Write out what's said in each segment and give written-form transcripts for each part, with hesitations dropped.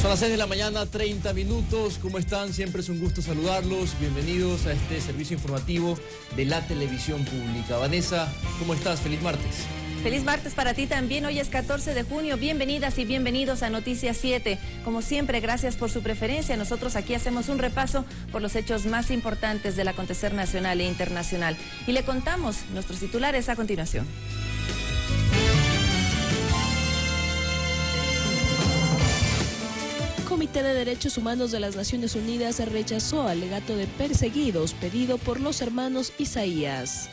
Son las 6 de la mañana, 30 minutos. ¿Cómo están? Siempre es un gusto saludarlos. Bienvenidos a este servicio informativo de la televisión pública. Vanessa, ¿cómo estás? Feliz martes. Feliz martes para ti también. Hoy es 14 de junio. Bienvenidas y bienvenidos a Noticias 7. Como siempre, gracias por su preferencia. Nosotros aquí hacemos un repaso por los hechos más importantes del acontecer nacional e internacional. Y le contamos nuestros titulares a continuación. Comité de Derechos Humanos de las Naciones Unidas rechazó alegato de perseguidos pedido por los hermanos Isaías.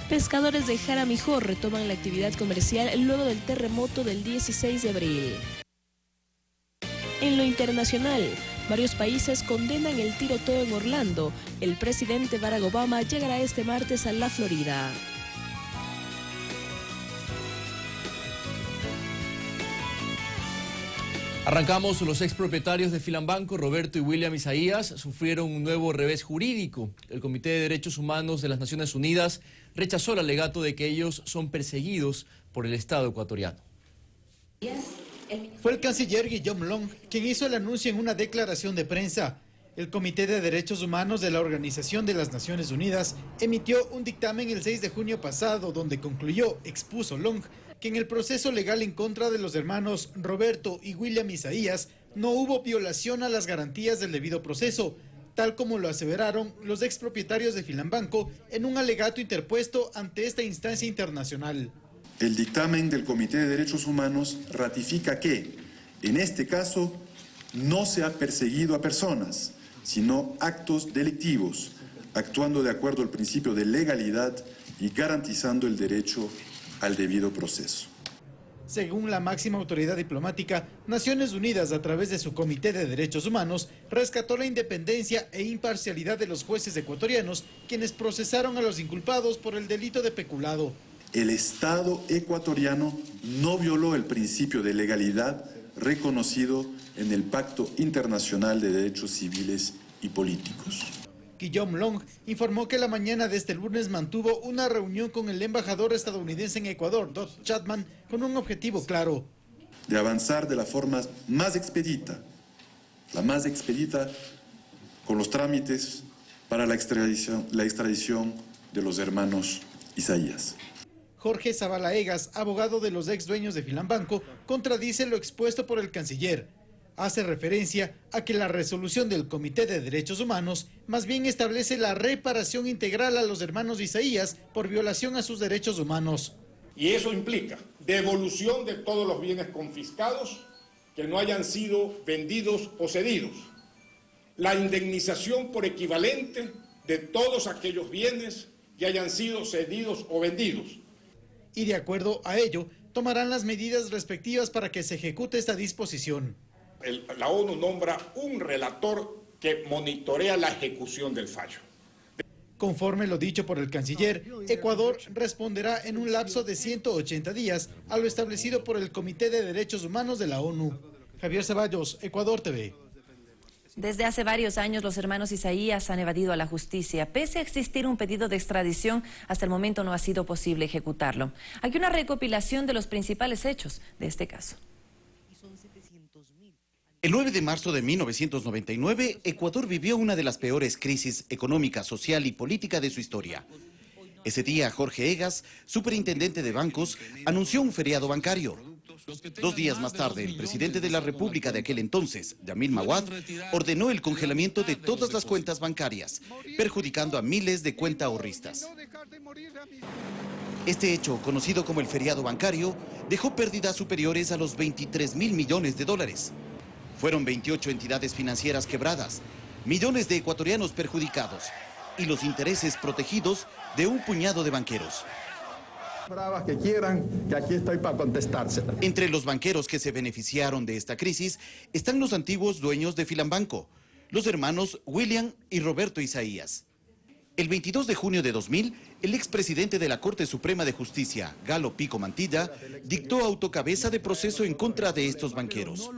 Pescadores de Jaramijó retoman la actividad comercial luego del terremoto del 16 de abril. En lo internacional, varios países condenan el tiroteo en Orlando. El presidente Barack Obama llegará este martes a la Florida. Arrancamos. Los expropietarios de Filambanco, Roberto y William Isaías, sufrieron un nuevo revés jurídico. El Comité de Derechos Humanos de las Naciones Unidas rechazó el alegato de que ellos son perseguidos por el Estado ecuatoriano. Fue el canciller Guillaume Long quien hizo el anuncio en una declaración de prensa. El Comité de Derechos Humanos de la Organización de las Naciones Unidas emitió un dictamen el 6 de junio pasado donde concluyó, expuso Long, que en el proceso legal en contra de los hermanos Roberto y William Isaías no hubo violación a las garantías del debido proceso, tal como lo aseveraron los expropietarios de Filambanco en un alegato interpuesto ante esta instancia internacional. El dictamen del Comité de Derechos Humanos ratifica que, en este caso, no se ha perseguido a personas, sino actos delictivos, actuando de acuerdo al principio de legalidad y garantizando el derecho al debido proceso. Según la máxima autoridad diplomática, Naciones Unidas, a través de su Comité de Derechos Humanos, rescató la independencia e imparcialidad de los jueces ecuatorianos, quienes procesaron a los inculpados por el delito de peculado. El Estado ecuatoriano no violó el principio de legalidad reconocido en el Pacto Internacional de Derechos Civiles y Políticos. Guillaume Long informó que la mañana de este lunes mantuvo una reunión con el embajador estadounidense en Ecuador, Doug Chapman, con un objetivo claro: de avanzar de la forma más expedita, con los trámites para la extradición de los hermanos Isaías. Jorge Zavala Egas, abogado de los ex dueños de Filambanco, contradice lo expuesto por el canciller. Hace referencia a que la resolución del Comité de Derechos Humanos más bien establece la reparación integral a los hermanos Isaías por violación a sus derechos humanos. Y eso implica devolución de todos los bienes confiscados que no hayan sido vendidos o cedidos, la indemnización por equivalente de todos aquellos bienes que hayan sido cedidos o vendidos. Y de acuerdo a ello, tomarán las medidas respectivas para que se ejecute esta disposición. La ONU nombra un relator que monitorea la ejecución del fallo. Conforme lo dicho por el canciller, Ecuador responderá en un lapso de 180 días a lo establecido por el Comité de Derechos Humanos de la ONU. Javier Ceballos, Ecuador TV. Desde hace varios años los hermanos Isaías han evadido a la justicia. Pese a existir un pedido de extradición, hasta el momento no ha sido posible ejecutarlo. Aquí una recopilación de los principales hechos de este caso. El 9 de marzo de 1999, Ecuador vivió una de las peores crisis económica, social y política de su historia. Ese día, Jorge Egas, superintendente de bancos, anunció un feriado bancario. 2 días más tarde, el presidente de la República de aquel entonces, Yamil Maguad, ordenó el congelamiento de todas las cuentas bancarias, perjudicando a miles de cuentaahorristas. Este hecho, conocido como el feriado bancario, dejó pérdidas superiores a los 23.000 millones de dólares. Fueron 28 entidades financieras quebradas, millones de ecuatorianos perjudicados y los intereses protegidos de un puñado de banqueros. Bravas que quieran, que aquí estoy para contestársela. Entre los banqueros que se beneficiaron de esta crisis están los antiguos dueños de Filambanco, los hermanos William y Roberto Isaías. El 22 de junio de 2000, el expresidente de la Corte Suprema de Justicia, Galo Pico Mantilla, dictó autocabeza de proceso en contra de estos banqueros.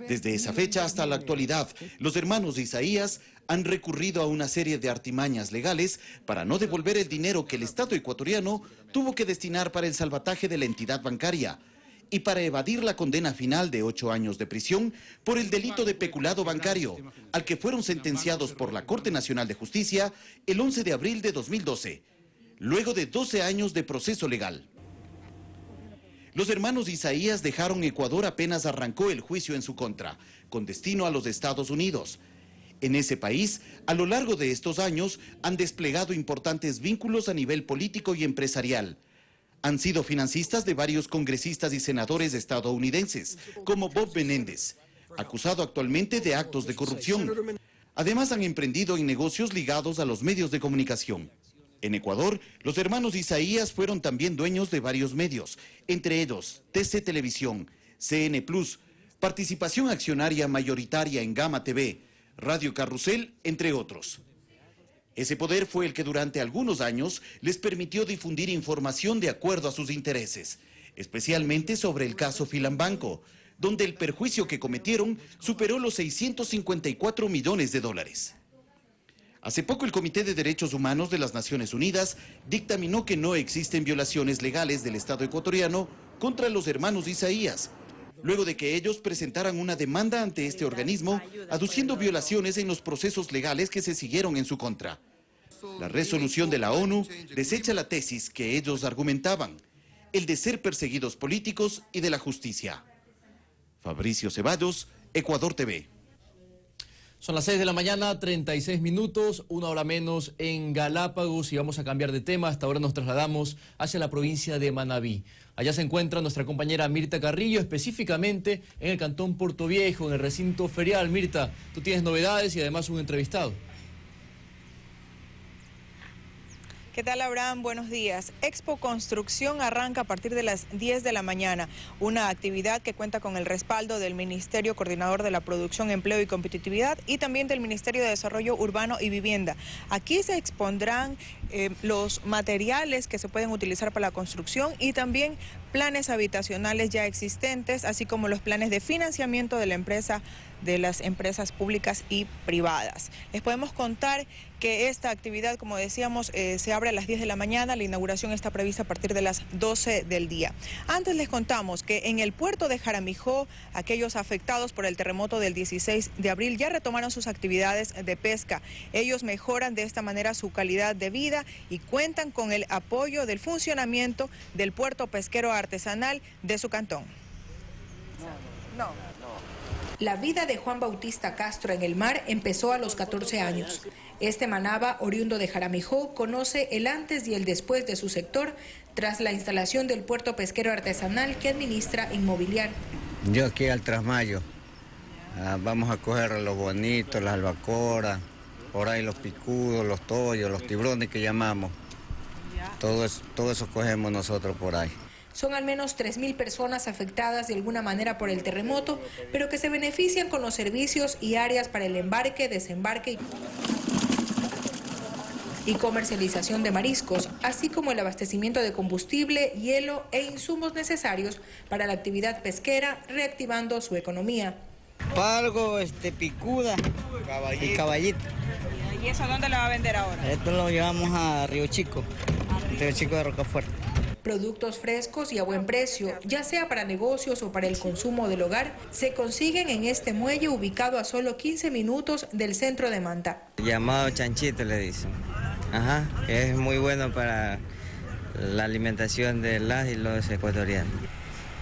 Desde esa fecha hasta la actualidad, los hermanos Isaías han recurrido a una serie de artimañas legales para no devolver el dinero que el Estado ecuatoriano tuvo que destinar para el salvataje de la entidad bancaria y para evadir la condena final de 8 años de prisión por el delito de peculado bancario, al que fueron sentenciados por la Corte Nacional de Justicia el 11 de abril de 2012, luego de 12 años de proceso legal. Los hermanos Isaías dejaron Ecuador apenas arrancó el juicio en su contra, con destino a los Estados Unidos. En ese país, a lo largo de estos años, han desplegado importantes vínculos a nivel político y empresarial. Han sido financistas de varios congresistas y senadores estadounidenses, como Bob Menéndez, acusado actualmente de actos de corrupción. Además, han emprendido en negocios ligados a los medios de comunicación. En Ecuador, los hermanos Isaías fueron también dueños de varios medios, entre ellos TC Televisión, CN Plus, participación accionaria mayoritaria en Gama TV, Radio Carrusel, entre otros. Ese poder fue el que durante algunos años les permitió difundir información de acuerdo a sus intereses, especialmente sobre el caso Filambanco, donde el perjuicio que cometieron superó los 654 millones de dólares. Hace poco el Comité de Derechos Humanos de las Naciones Unidas dictaminó que no existen violaciones legales del Estado ecuatoriano contra los hermanos Isaías, luego de que ellos presentaran una demanda ante este organismo aduciendo violaciones en los procesos legales que se siguieron en su contra. La resolución de la ONU desecha la tesis que ellos argumentaban, el de ser perseguidos políticos y de la justicia. Fabricio Ceballos, Ecuador TV. Son las 6 de la mañana, 36 minutos, 1 hora menos en Galápagos y vamos a cambiar de tema. Hasta ahora nos trasladamos hacia la provincia de Manabí. Allá se encuentra nuestra compañera Mirta Carrillo, específicamente en el cantón Portoviejo, en el recinto ferial. Mirta, tú tienes novedades y además un entrevistado. ¿Qué tal, Abraham? Buenos días. Expo Construcción arranca a partir de las 10 de la mañana, una actividad que cuenta con el respaldo del Ministerio Coordinador de la Producción, Empleo y Competitividad y también del Ministerio de Desarrollo Urbano y Vivienda. Aquí se expondrán los materiales que se pueden utilizar para la construcción y también planes habitacionales ya existentes, así como los planes de financiamiento de las empresas públicas y privadas. Les podemos contar que esta actividad, como decíamos, se abre a las 10 de la mañana, la inauguración está prevista a partir de las 12 del día. Antes les contamos que en el puerto de Jaramijó, aquellos afectados por el terremoto del 16 de abril ya retomaron sus actividades de pesca. Ellos mejoran de esta manera su calidad de vida y cuentan con el apoyo del funcionamiento del puerto pesquero artesanal de su cantón. La vida de Juan Bautista Castro en el mar empezó a los 14 años. Este manaba, oriundo de Jaramijó, conoce el antes y el después de su sector tras la instalación del puerto pesquero artesanal que administra Inmobiliar. Yo aquí al Trasmayo, vamos a coger los bonitos, las albacoras, por ahí los picudos, los tollos, los tiburones que llamamos. Todo eso cogemos nosotros por ahí. Son al menos 3.000 personas afectadas de alguna manera por el terremoto, pero que se benefician con los servicios y áreas para el embarque, desembarque y comercialización de mariscos, así como el abastecimiento de combustible, hielo e insumos necesarios para la actividad pesquera, reactivando su economía. Pargo, picuda y caballito. ¿Y eso dónde lo va a vender ahora? Esto lo llevamos a Río Chico, Río Chico de Rocafuerte. Productos frescos y a buen precio, ya sea para negocios o para el consumo del hogar, se consiguen en este muelle ubicado a solo 15 minutos del centro de Manta. Llamado chanchito le dicen. Ajá, es muy bueno para la alimentación de las y los ecuatorianos.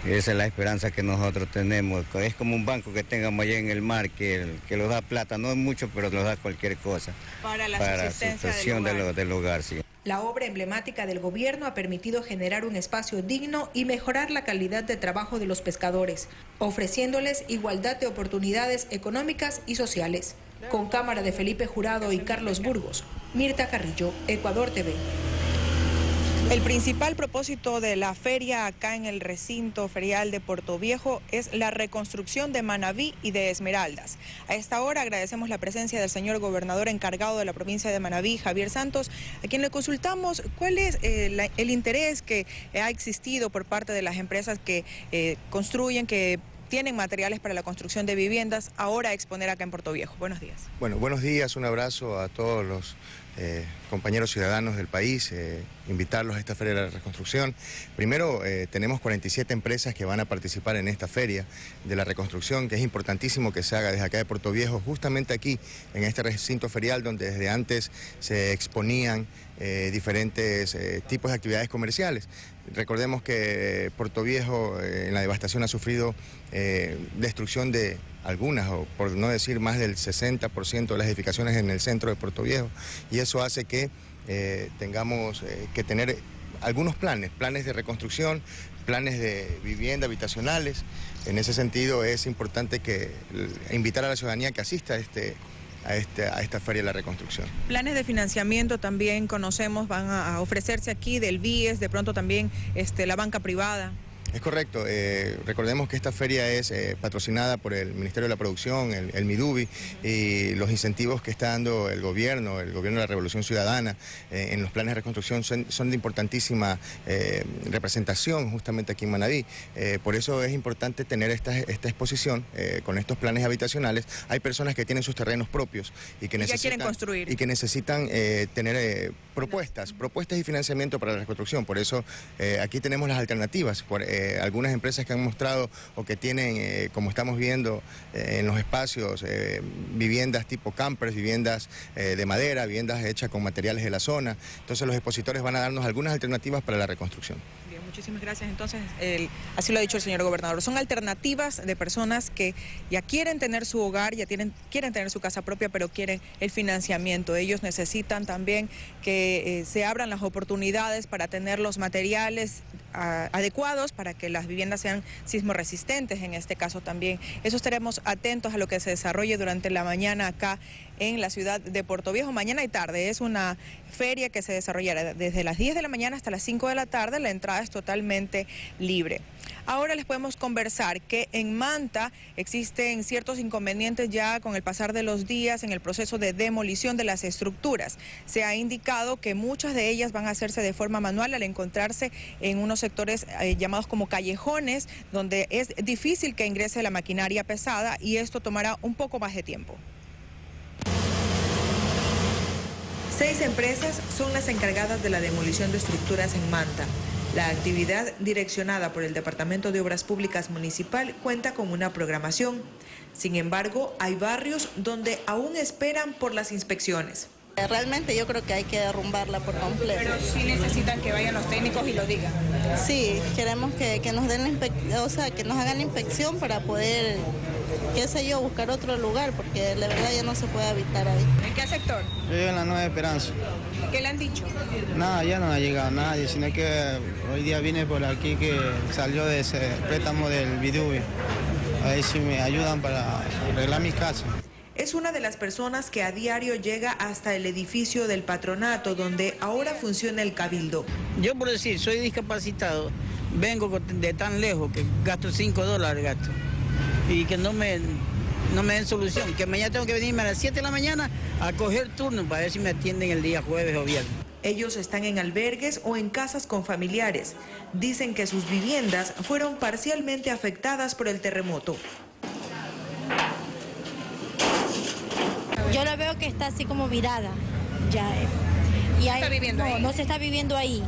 Esa es la esperanza que nosotros tenemos. Es como un banco que tengamos allá en el mar, que nos da plata, no es mucho, pero nos da cualquier cosa. Para la subsistencia del hogar, sí. La obra emblemática del gobierno ha permitido generar un espacio digno y mejorar la calidad de trabajo de los pescadores, ofreciéndoles igualdad de oportunidades económicas y sociales. Con cámara de Felipe Jurado y Carlos Burgos, Mirta Carrillo, Ecuador TV. El principal propósito de la feria acá en el recinto ferial de Portoviejo es la reconstrucción de Manabí y de Esmeraldas. A esta hora agradecemos la presencia del señor gobernador encargado de la provincia de Manabí, Javier Santos, a quien le consultamos cuál es el interés que ha existido por parte de las empresas que construyen, que tienen materiales para la construcción de viviendas, ahora a exponer acá en Portoviejo. Buenos días. Bueno, buenos días, un abrazo a todos los compañeros ciudadanos del país invitarlos a esta Feria de la Reconstrucción. Primero, tenemos 47 empresas que van a participar en esta Feria de la Reconstrucción, que es importantísimo que se haga desde acá de Puerto Viejo, justamente aquí, en este recinto ferial donde desde antes se exponían diferentes tipos de actividades comerciales. Recordemos que Puerto Viejo en la devastación ha sufrido destrucción de algunas, o por no decir más del 60% de las edificaciones en el centro de Puerto Viejo, y eso hace que tengamos que tener algunos planes de reconstrucción, planes de vivienda, habitacionales. En ese sentido es importante invitar a la ciudadanía que asista a esta Feria de la Reconstrucción. Planes de financiamiento también conocemos, van a ofrecerse aquí del BIES, de pronto también la banca privada. Es correcto, recordemos que esta feria es patrocinada por el Ministerio de la Producción, el Midubi, y los incentivos que está dando el gobierno de la Revolución Ciudadana en los planes de reconstrucción son de importantísima representación justamente aquí en Manabí. Por eso es importante tener esta exposición con estos planes habitacionales. Hay personas que tienen sus terrenos propios y que necesitan construir y que necesitan tener propuestas y financiamiento para la reconstrucción. Por eso aquí tenemos las alternativas. Algunas empresas que han mostrado o que tienen, como estamos viendo en los espacios, viviendas tipo campers, viviendas de madera, viviendas hechas con materiales de la zona. Entonces los expositores van a darnos algunas alternativas para la reconstrucción. Bien, muchísimas gracias. Entonces, así lo ha dicho el señor gobernador, son alternativas de personas que ya quieren tener su hogar, quieren tener su casa propia, pero quieren el financiamiento. Ellos necesitan también que se abran las oportunidades para tener los materiales adecuados para que las viviendas sean sismo resistentes en este caso también. Eso estaremos atentos a lo que se desarrolle durante la mañana acá en la ciudad de Puerto Viejo. Mañana y tarde es una feria que se desarrollará desde las 10 de la mañana hasta las 5 de la tarde. La entrada es totalmente libre. Ahora les podemos conversar que en Manta existen ciertos inconvenientes ya con el pasar de los días en el proceso de demolición de las estructuras. Se ha indicado que muchas de ellas van a hacerse de forma manual al encontrarse en unos sectores llamados como callejones, donde es difícil que ingrese la maquinaria pesada y esto tomará un poco más de tiempo. 6 empresas son las encargadas de la demolición de estructuras en Manta. La actividad direccionada por el Departamento de Obras Públicas Municipal cuenta con una programación. Sin embargo, hay barrios donde aún esperan por las inspecciones. Realmente yo creo que hay que derrumbarla por completo. Pero sí necesitan que vayan los técnicos y lo digan. Sí, queremos que nos den que nos hagan la inspección para poder, qué sé yo, buscar otro lugar, porque la verdad ya no se puede habitar ahí. ¿En qué sector? Yo vivo en la Nueva Esperanza. ¿Qué le han dicho? Nada, ya no ha llegado nadie, sino que hoy día vine por aquí que salió de ese préstamo del Midubi. A ver si me ayudan para arreglar mi casa. Es una de las personas que a diario llega hasta el edificio del patronato donde ahora funciona el cabildo. Yo por decir, soy discapacitado, vengo de tan lejos que gasto $5 gasto y que no me den solución, que mañana tengo que venirme a las 7 de la mañana a coger turno para ver si me atienden el día jueves o viernes. Ellos están en albergues o en casas con familiares. Dicen que sus viviendas fueron parcialmente afectadas por el terremoto. Yo la veo que está así como virada. Ya, y ¿está viviendo ahí? No se está viviendo ahí.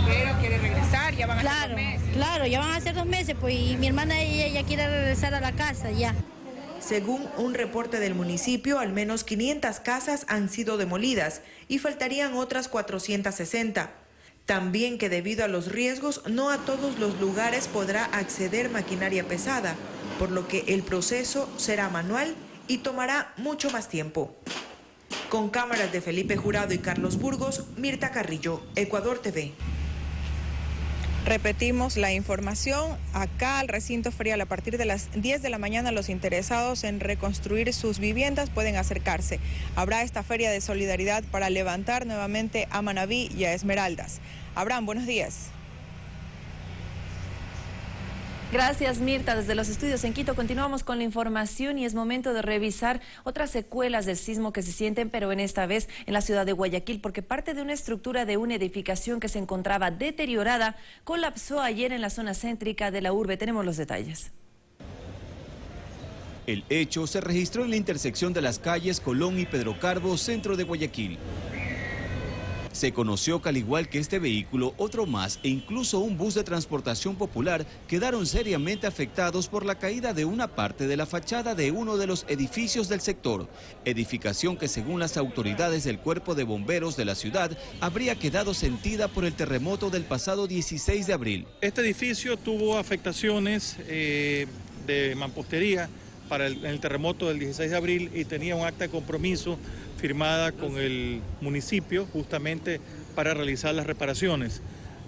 Pero quiere regresar, ya van a ser 2 meses. Claro, ya van a ser 2 meses, pues, y mi hermana ella quiere regresar a la casa ya. Según un reporte del municipio, al menos 500 casas han sido demolidas y faltarían otras 460. También que debido a los riesgos, no a todos los lugares podrá acceder maquinaria pesada, por lo que el proceso será manual y tomará mucho más tiempo. Con cámaras de Felipe Jurado y Carlos Burgos, Mirta Carrillo, Ecuador TV. Repetimos la información, acá al recinto ferial a partir de las 10 de la mañana los interesados en reconstruir sus viviendas pueden acercarse. Habrá esta feria de solidaridad para levantar nuevamente a Manabí y a Esmeraldas. Abraham, buenos días. Gracias, Mirta. Desde los estudios en Quito continuamos con la información y es momento de revisar otras secuelas del sismo que se sienten, pero en esta vez en la ciudad de Guayaquil, porque parte de una estructura de una edificación que se encontraba deteriorada colapsó ayer en la zona céntrica de la urbe. Tenemos los detalles. El hecho se registró en la intersección de las calles Colón y Pedro Carbo, centro de Guayaquil. Se conoció que al igual que este vehículo, otro más e incluso un bus de transportación popular quedaron seriamente afectados por la caída de una parte de la fachada de uno de los edificios del sector, edificación que según las autoridades del Cuerpo de Bomberos de la ciudad habría quedado sentida por el terremoto del pasado 16 de abril. Este edificio tuvo afectaciones de mampostería para el terremoto del 16 de abril y tenía un acta de compromiso firmada con el municipio justamente para realizar las reparaciones.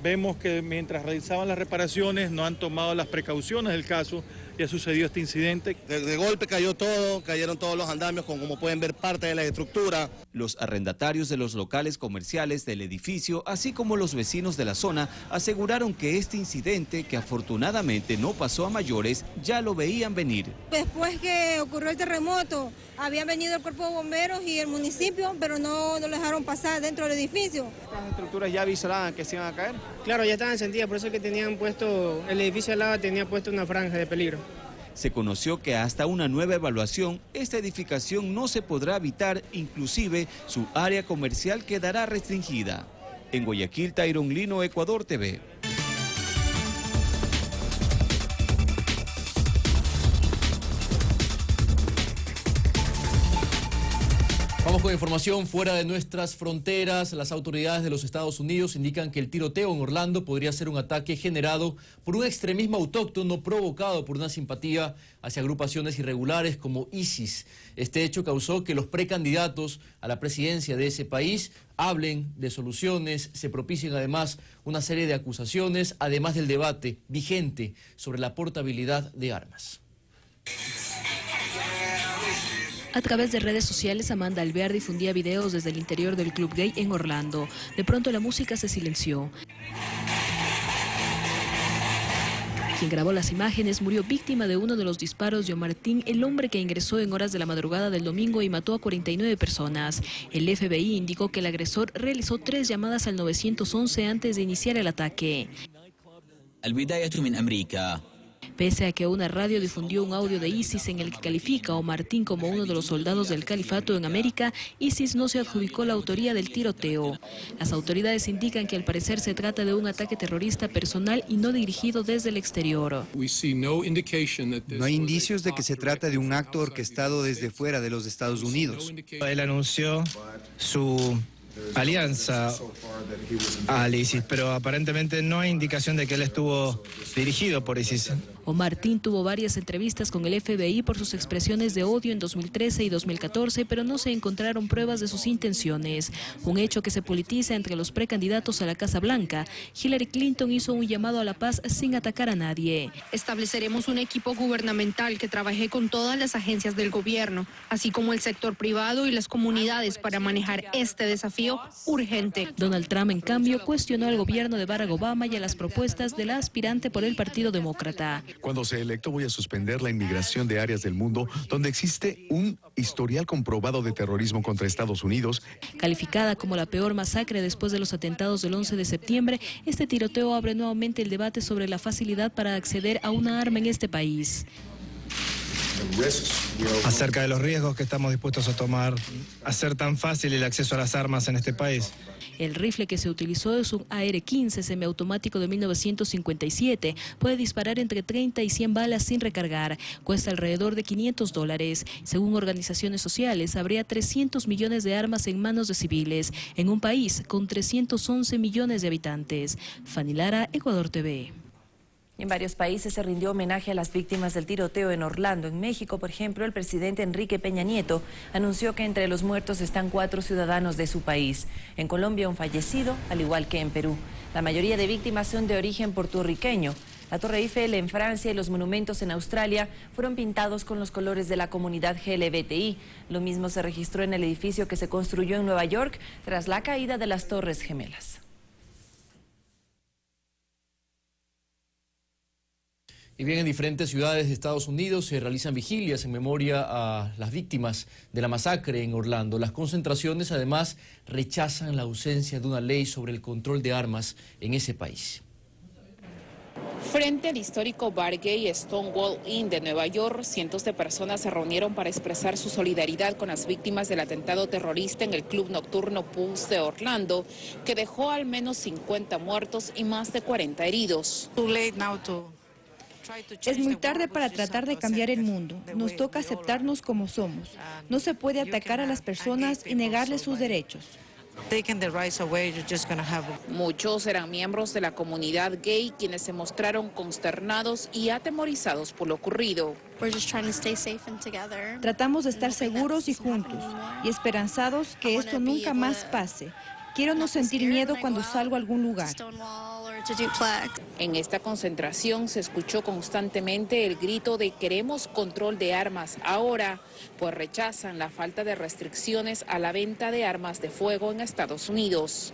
Vemos que mientras realizaban las reparaciones no han tomado las precauciones del caso y ha sucedido este incidente. De golpe cayó todo, cayeron todos los andamios, como pueden ver parte de la estructura. Los arrendatarios de los locales comerciales del edificio, así como los vecinos de la zona, aseguraron que este incidente, que afortunadamente no pasó a mayores, ya lo veían venir. Después que ocurrió el terremoto, habían venido el cuerpo de bomberos y el municipio, pero no lo dejaron pasar dentro del edificio. ¿Estas estructuras ya avisaban que se iban a caer? Claro, ya estaban sentidas, por eso que tenían puesto, el edificio al lado tenía puesto una franja de peligro. Se conoció que hasta una nueva evaluación, esta edificación no se podrá habitar, inclusive su área comercial quedará restringida. En Guayaquil, Tyron Lino, Ecuador TV. Vamos con información fuera de nuestras fronteras. Las autoridades de los Estados Unidos indican que el tiroteo en Orlando podría ser un ataque generado por un extremismo autóctono provocado por una simpatía hacia agrupaciones irregulares como ISIS. Este hecho causó que los precandidatos a la presidencia de ese país hablen de soluciones, se propicien además una serie de acusaciones, además del debate vigente sobre la portabilidad de armas. A través de redes sociales, Amanda Alvear difundía videos desde el interior del club gay en Orlando. De pronto la música se silenció. Quien grabó las imágenes murió víctima de uno de los disparos de Martín, el hombre que ingresó en horas de la madrugada del domingo y mató a 49 personas. El FBI indicó que el agresor realizó 3 llamadas al 911 antes de iniciar el ataque. Pese a que una radio difundió un audio de ISIS en el que califica a Martín como uno de los soldados del califato en América, ISIS no se adjudicó la autoría del tiroteo. Las autoridades indican que al parecer se trata de un ataque terrorista personal y no dirigido desde el exterior. No hay indicios de que se trata de un acto orquestado desde fuera de los Estados Unidos. Él anunció su alianza al ISIS, pero aparentemente no hay indicación de que él estuvo dirigido por ISIS. Martín tuvo varias entrevistas con el FBI por sus expresiones de odio en 2013 y 2014, pero no se encontraron pruebas de sus intenciones. Un hecho que se politiza entre los precandidatos a la Casa Blanca. Hillary Clinton hizo un llamado a la paz sin atacar a nadie. Estableceremos un equipo gubernamental que trabaje con todas las agencias del gobierno, así como el sector privado y las comunidades para manejar este desafío urgente. Donald Trump, en cambio, cuestionó al gobierno de Barack Obama y a las propuestas de la aspirante por el Partido Demócrata. Cuando sea electo voy a suspender la inmigración de áreas del mundo donde existe un historial comprobado de terrorismo contra Estados Unidos. Calificada como la peor masacre después de los atentados del 11 de septiembre, este tiroteo abre nuevamente el debate sobre la facilidad para acceder a una arma en este país. Acerca de los riesgos que estamos dispuestos a tomar, hacer tan fácil el acceso a las armas en este país. El rifle que se utilizó es un AR-15 semiautomático de 1957. Puede disparar entre 30 y 100 balas sin recargar. Cuesta alrededor de $500. Según organizaciones sociales, habría 300 millones de armas en manos de civiles, en un país con 311 millones de habitantes. Fanny Lara, Ecuador TV. En varios países se rindió homenaje a las víctimas del tiroteo en Orlando. En México, por ejemplo, el presidente Enrique Peña Nieto anunció que entre los muertos están 4 ciudadanos de su país. En Colombia, un fallecido, al igual que en Perú. La mayoría de víctimas son de origen puertorriqueño. La Torre Eiffel en Francia y los monumentos en Australia fueron pintados con los colores de la comunidad LGBTI. Lo mismo se registró en el edificio que se construyó en Nueva York tras la caída de las Torres Gemelas. Y bien, en diferentes ciudades de Estados Unidos se realizan vigilias en memoria a las víctimas de la masacre en Orlando. Las concentraciones además rechazan la ausencia de una ley sobre el control de armas en ese país. Frente al histórico bar gay Stonewall Inn de Nueva York, cientos de personas se reunieron para expresar su solidaridad con las víctimas del atentado terrorista en el club nocturno Pulse de Orlando, que dejó al menos 50 muertos y más de 40 heridos. Es muy tarde para tratar de cambiar el mundo. Nos toca aceptarnos como somos. No se puede atacar a las personas y negarles sus derechos. Muchos eran miembros de la comunidad gay quienes se mostraron consternados y atemorizados por lo ocurrido. Tratamos de estar seguros y juntos y esperanzados que esto nunca más pase. Quiero no sentir miedo cuando salgo a algún lugar. En esta concentración se escuchó constantemente el grito de "queremos control de armas ahora", pues rechazan la falta de restricciones a la venta de armas de fuego en Estados Unidos.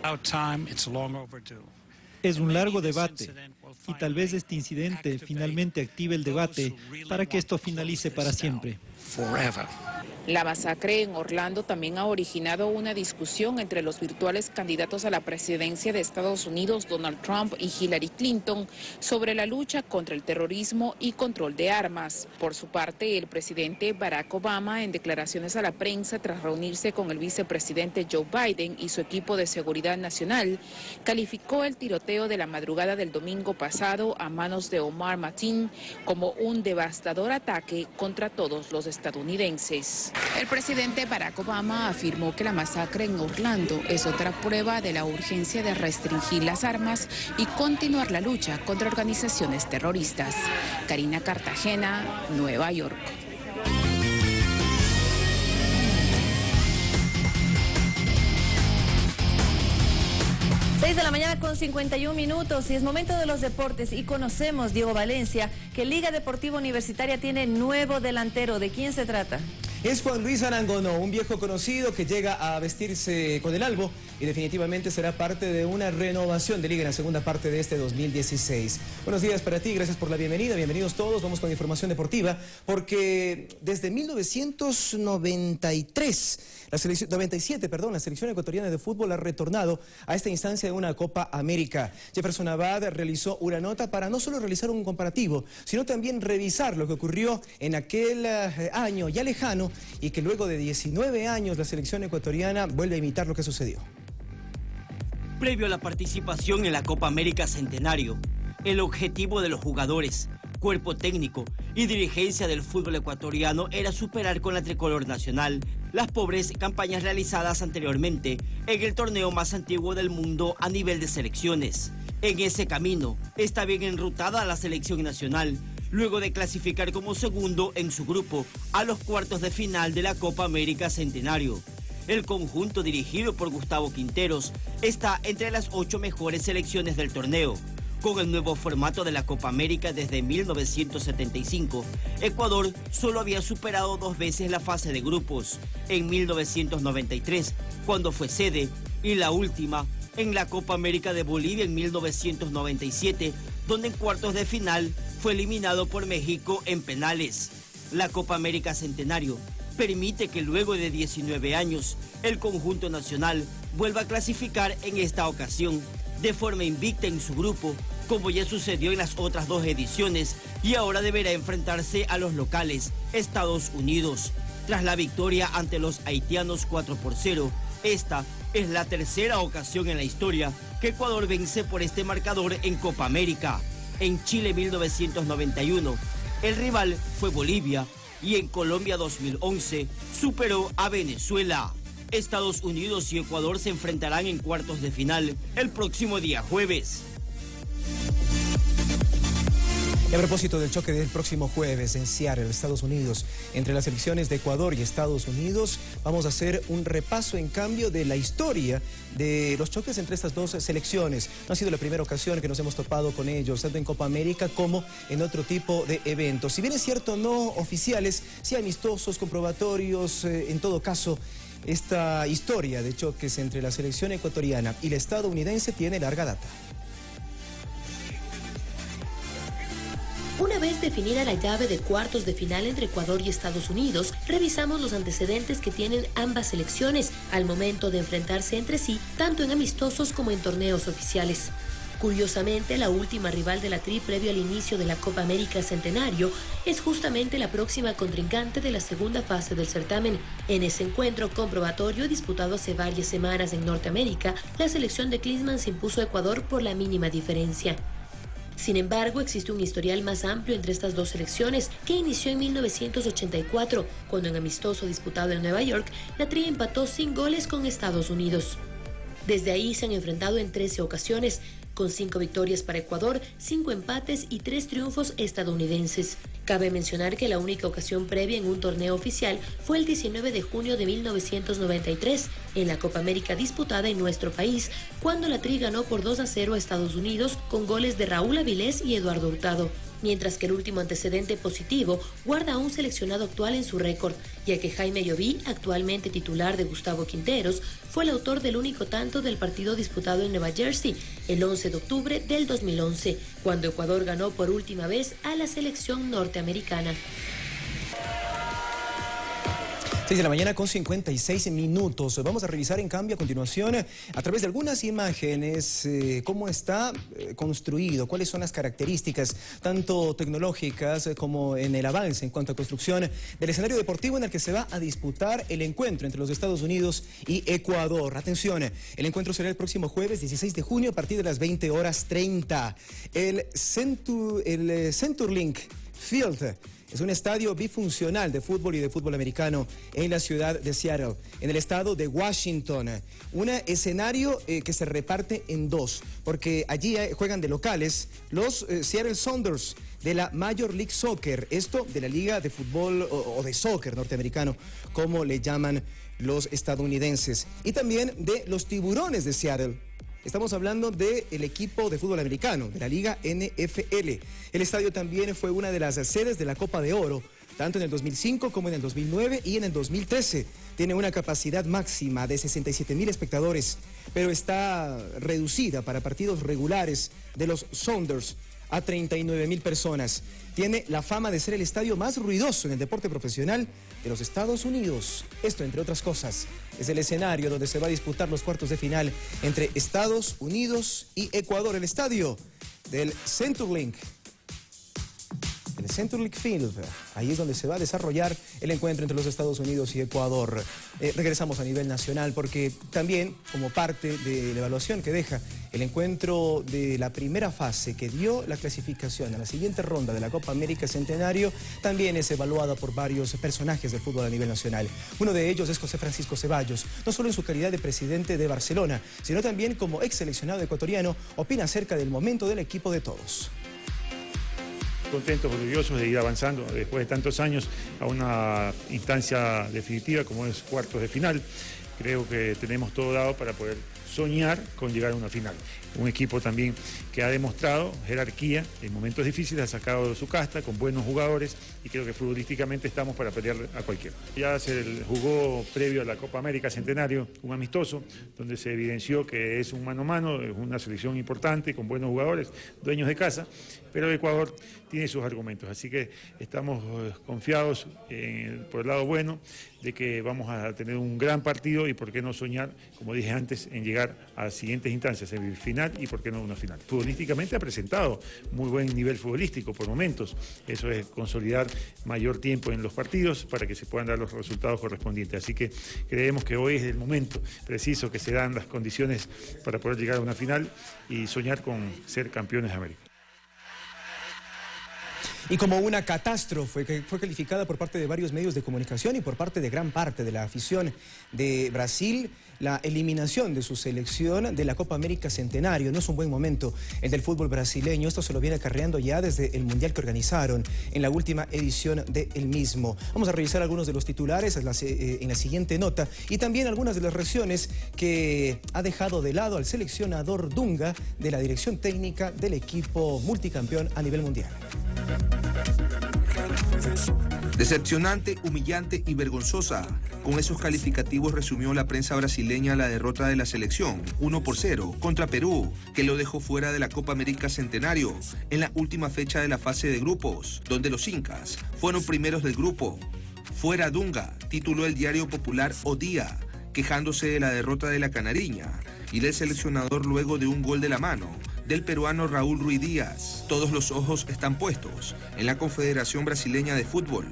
Es un largo debate y tal vez este incidente finalmente active el debate para que esto finalice para siempre. La masacre en Orlando también ha originado una discusión entre los virtuales candidatos a la presidencia de Estados Unidos, Donald Trump y Hillary Clinton, sobre la lucha contra el terrorismo y control de armas. Por su parte, el presidente Barack Obama, en declaraciones a la prensa tras reunirse con el vicepresidente Joe Biden y su equipo de seguridad nacional, calificó el tiroteo de la madrugada del domingo pasado a manos de Omar Mateen como un devastador ataque contra todos los estadounidenses. El presidente Barack Obama afirmó que la masacre en Orlando es otra prueba de la urgencia de restringir las armas y continuar la lucha contra organizaciones terroristas. Karina Cartagena, Nueva York. 6 de la mañana con 51 minutos y es momento de los deportes y conocemos, Diego Valencia, que Liga Deportiva Universitaria tiene nuevo delantero. ¿De quién se trata? Es Juan Luis Arangono, un viejo conocido que llega a vestirse con el albo y definitivamente será parte de una renovación de Liga en la segunda parte de este 2016. Buenos días para ti, gracias por la bienvenida, bienvenidos todos. Vamos con información deportiva porque desde 1997, la selección ecuatoriana de fútbol ha retornado a esta instancia de una Copa América. Jefferson Abad realizó una nota para no solo realizar un comparativo, sino también revisar lo que ocurrió en aquel año ya lejano y que luego de 19 años la selección ecuatoriana vuelve a imitar lo que sucedió. Previo a la participación en la Copa América Centenario, el objetivo de los jugadores, cuerpo técnico y dirigencia del fútbol ecuatoriano era superar con la tricolor nacional las pobres campañas realizadas anteriormente en el torneo más antiguo del mundo a nivel de selecciones. En ese camino está bien enrutada la selección nacional, luego de clasificar como segundo en su grupo a los cuartos de final de la Copa América Centenario. El conjunto dirigido por Gustavo Quinteros está entre las 8 mejores selecciones del torneo. Con el nuevo formato de la Copa América desde 1975, Ecuador solo había superado 2 veces la fase de grupos, en 1993, cuando fue sede, y la última en la Copa América de Bolivia en 1997, donde en cuartos de final fue eliminado por México en penales. La Copa América Centenario permite que luego de 19 años el conjunto nacional vuelva a clasificar en esta ocasión de forma invicta en su grupo, como ya sucedió en las otras 2 ediciones, y ahora deberá enfrentarse a los locales, Estados Unidos. Tras la victoria ante los haitianos 4-0, esta es la tercera ocasión en la historia que Ecuador vence por este marcador en Copa América. En Chile 1991, el rival fue Bolivia, y en Colombia 2011 superó a Venezuela. Estados Unidos y Ecuador se enfrentarán en cuartos de final el próximo día jueves. Y a propósito del choque del próximo jueves en Seattle, Estados Unidos, entre las selecciones de Ecuador y Estados Unidos, vamos a hacer un repaso en cambio de la historia de los choques entre estas 2 selecciones. No ha sido la primera ocasión que nos hemos topado con ellos, tanto en Copa América como en otro tipo de eventos. Si bien es cierto, no oficiales, sí amistosos, comprobatorios, en todo caso, esta historia de choques entre la selección ecuatoriana y la estadounidense tiene larga data. Una vez definida la llave de cuartos de final entre Ecuador y Estados Unidos, revisamos los antecedentes que tienen ambas selecciones al momento de enfrentarse entre sí, tanto en amistosos como en torneos oficiales. Curiosamente, la última rival de la Tri previo al inicio de la Copa América Centenario es justamente la próxima contrincante de la segunda fase del certamen. En ese encuentro comprobatorio disputado hace varias semanas en Norteamérica, la selección de Klinsmann se impuso a Ecuador por la mínima diferencia. Sin embargo, existe un historial más amplio entre estas dos selecciones que inició en 1984, cuando en amistoso disputado en Nueva York, la Tri empató sin goles con Estados Unidos. Desde ahí se han enfrentado en 13 ocasiones, con 5 victorias para Ecuador, 5 empates y 3 triunfos estadounidenses. Cabe mencionar que la única ocasión previa en un torneo oficial fue el 19 de junio de 1993, en la Copa América disputada en nuestro país, cuando la Tri ganó por 2-0 a Estados Unidos con goles de Raúl Avilés y Eduardo Hurtado. Mientras que el último antecedente positivo guarda a un seleccionado actual en su récord, ya que Jaime Llobí, actualmente titular de Gustavo Quinteros, fue el autor del único tanto del partido disputado en Nueva Jersey el 11 de octubre del 2011, cuando Ecuador ganó por última vez a la selección norteamericana. 6 de la mañana con 56 minutos. Vamos a revisar en cambio a continuación a través de algunas imágenes cómo está construido, cuáles son las características tanto tecnológicas como en el avance en cuanto a construcción del escenario deportivo en el que se va a disputar el encuentro entre los Estados Unidos y Ecuador. Atención, el encuentro será el próximo jueves 16 de junio a partir de las 20:30. El CenturyLink Field es un estadio bifuncional de fútbol y de fútbol americano en la ciudad de Seattle, en el estado de Washington. Un escenario que se reparte en dos, porque allí juegan de locales los Seattle Sounders de la Major League Soccer, esto de la liga de fútbol o de soccer norteamericano, como le llaman los estadounidenses, y también de los Tiburones de Seattle. Estamos hablando del equipo de fútbol americano, de la Liga NFL. El estadio también fue una de las sedes de la Copa de Oro, tanto en el 2005 como en el 2009 y en el 2013. Tiene una capacidad máxima de 67,000 espectadores, pero está reducida para partidos regulares de los Sounders a 39,000 personas. Tiene la fama de ser el estadio más ruidoso en el deporte profesional de los Estados Unidos. Esto, entre otras cosas, es el escenario donde se va a disputar los cuartos de final entre Estados Unidos y Ecuador. El estadio del CenturyLink. El CenturyLink Field, ahí es donde se va a desarrollar el encuentro entre los Estados Unidos y Ecuador. Regresamos a nivel nacional porque también, como parte de la evaluación que deja el encuentro de la primera fase que dio la clasificación a la siguiente ronda de la Copa América Centenario, también es evaluada por varios personajes del fútbol a nivel nacional. Uno de ellos es José Francisco Ceballos, no solo en su calidad de presidente de Barcelona, sino también como ex seleccionado ecuatoriano, opina acerca del momento del equipo de todos. Contentos, orgullosos de ir avanzando después de tantos años a una instancia definitiva como es cuartos de final. Creo que tenemos todo dado para poder soñar con llegar a una final. Un equipo también que ha demostrado jerarquía en momentos difíciles, ha sacado su casta con buenos jugadores y creo que futbolísticamente estamos para pelear a cualquiera. Ya se jugó previo a la Copa América Centenario un amistoso donde se evidenció que es un mano a mano, es una selección importante con buenos jugadores, dueños de casa, pero Ecuador tiene sus argumentos, así que estamos confiados por el lado bueno de que vamos a tener un gran partido y por qué no soñar, como dije antes, en llegar a siguientes instancias, semifinal y por qué no una final. Futbolísticamente ha presentado muy buen nivel futbolístico por momentos, eso es consolidar mayor tiempo en los partidos para que se puedan dar los resultados correspondientes, así que creemos que hoy es el momento preciso que se dan las condiciones para poder llegar a una final y soñar con ser campeones de América. Y como una catástrofe que fue calificada por parte de varios medios de comunicación y por parte de gran parte de la afición de Brasil, la eliminación de su selección de la Copa América Centenario. No es un buen momento el del fútbol brasileño. Esto se lo viene acarreando ya desde el Mundial que organizaron en la última edición del mismo. Vamos a revisar algunos de los titulares en la siguiente nota y también algunas de las reacciones que ha dejado de lado al seleccionador Dunga de la dirección técnica del equipo multicampeón a nivel mundial. Decepcionante, humillante y vergonzosa. Con esos calificativos resumió la prensa brasileña la derrota de la selección 1-0 contra Perú, que lo dejó fuera de la Copa América Centenario en la última fecha de la fase de grupos, donde los incas fueron primeros del grupo. Fuera Dunga, tituló el diario popular O Día, quejándose de la derrota de la Canariña y del seleccionador luego de un gol de la mano del peruano Raúl Ruiz Díaz. Todos los ojos están puestos en la Confederación Brasileña de Fútbol,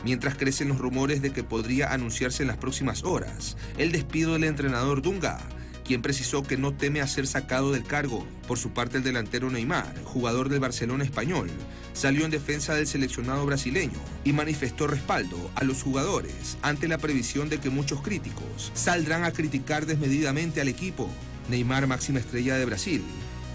mientras crecen los rumores de que podría anunciarse en las próximas horas el despido del entrenador Dunga, quien precisó que no teme a ser sacado del cargo. Por su parte, el delantero Neymar, jugador del Barcelona español, salió en defensa del seleccionado brasileño y manifestó respaldo a los jugadores ante la previsión de que muchos críticos saldrán a criticar desmedidamente al equipo. Neymar, máxima estrella de Brasil,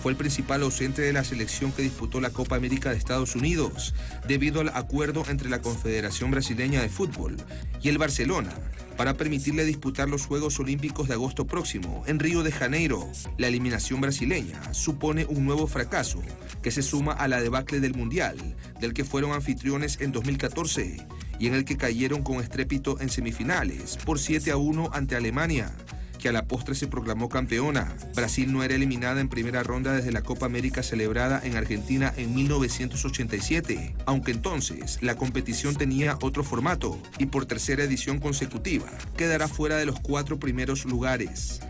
fue el principal ausente de la selección que disputó la Copa América de Estados Unidos debido al acuerdo entre la Confederación Brasileña de Fútbol y el Barcelona para permitirle disputar los Juegos Olímpicos de agosto próximo en Río de Janeiro. La eliminación brasileña supone un nuevo fracaso que se suma a la debacle del Mundial, del que fueron anfitriones en 2014 y en el que cayeron con estrépito en semifinales por 7-1 ante Alemania, que a la postre se proclamó campeona. Brasil no era eliminada en primera ronda desde la Copa América celebrada en Argentina en 1987, aunque entonces la competición tenía otro formato y por tercera edición consecutiva quedará fuera de los 4 primeros lugares.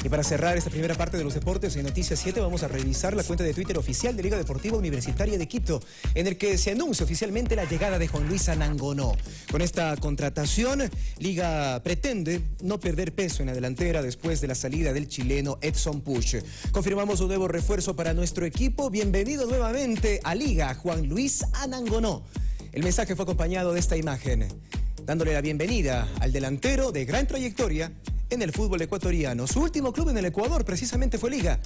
Y para cerrar esta primera parte de los deportes en Noticias 7 vamos a revisar la cuenta de Twitter oficial de Liga Deportiva Universitaria de Quito, en el que se anuncia oficialmente la llegada de Juan Luis Anangonó. Con esta contratación, Liga pretende no perder peso en la delantera después de la salida del chileno Edson Puch. Confirmamos un nuevo refuerzo para nuestro equipo. Bienvenido nuevamente a Liga, Juan Luis Anangonó. El mensaje fue acompañado de esta imagen, dándole la bienvenida al delantero de gran trayectoria en el fútbol ecuatoriano. Su último club en el Ecuador precisamente fue Liga.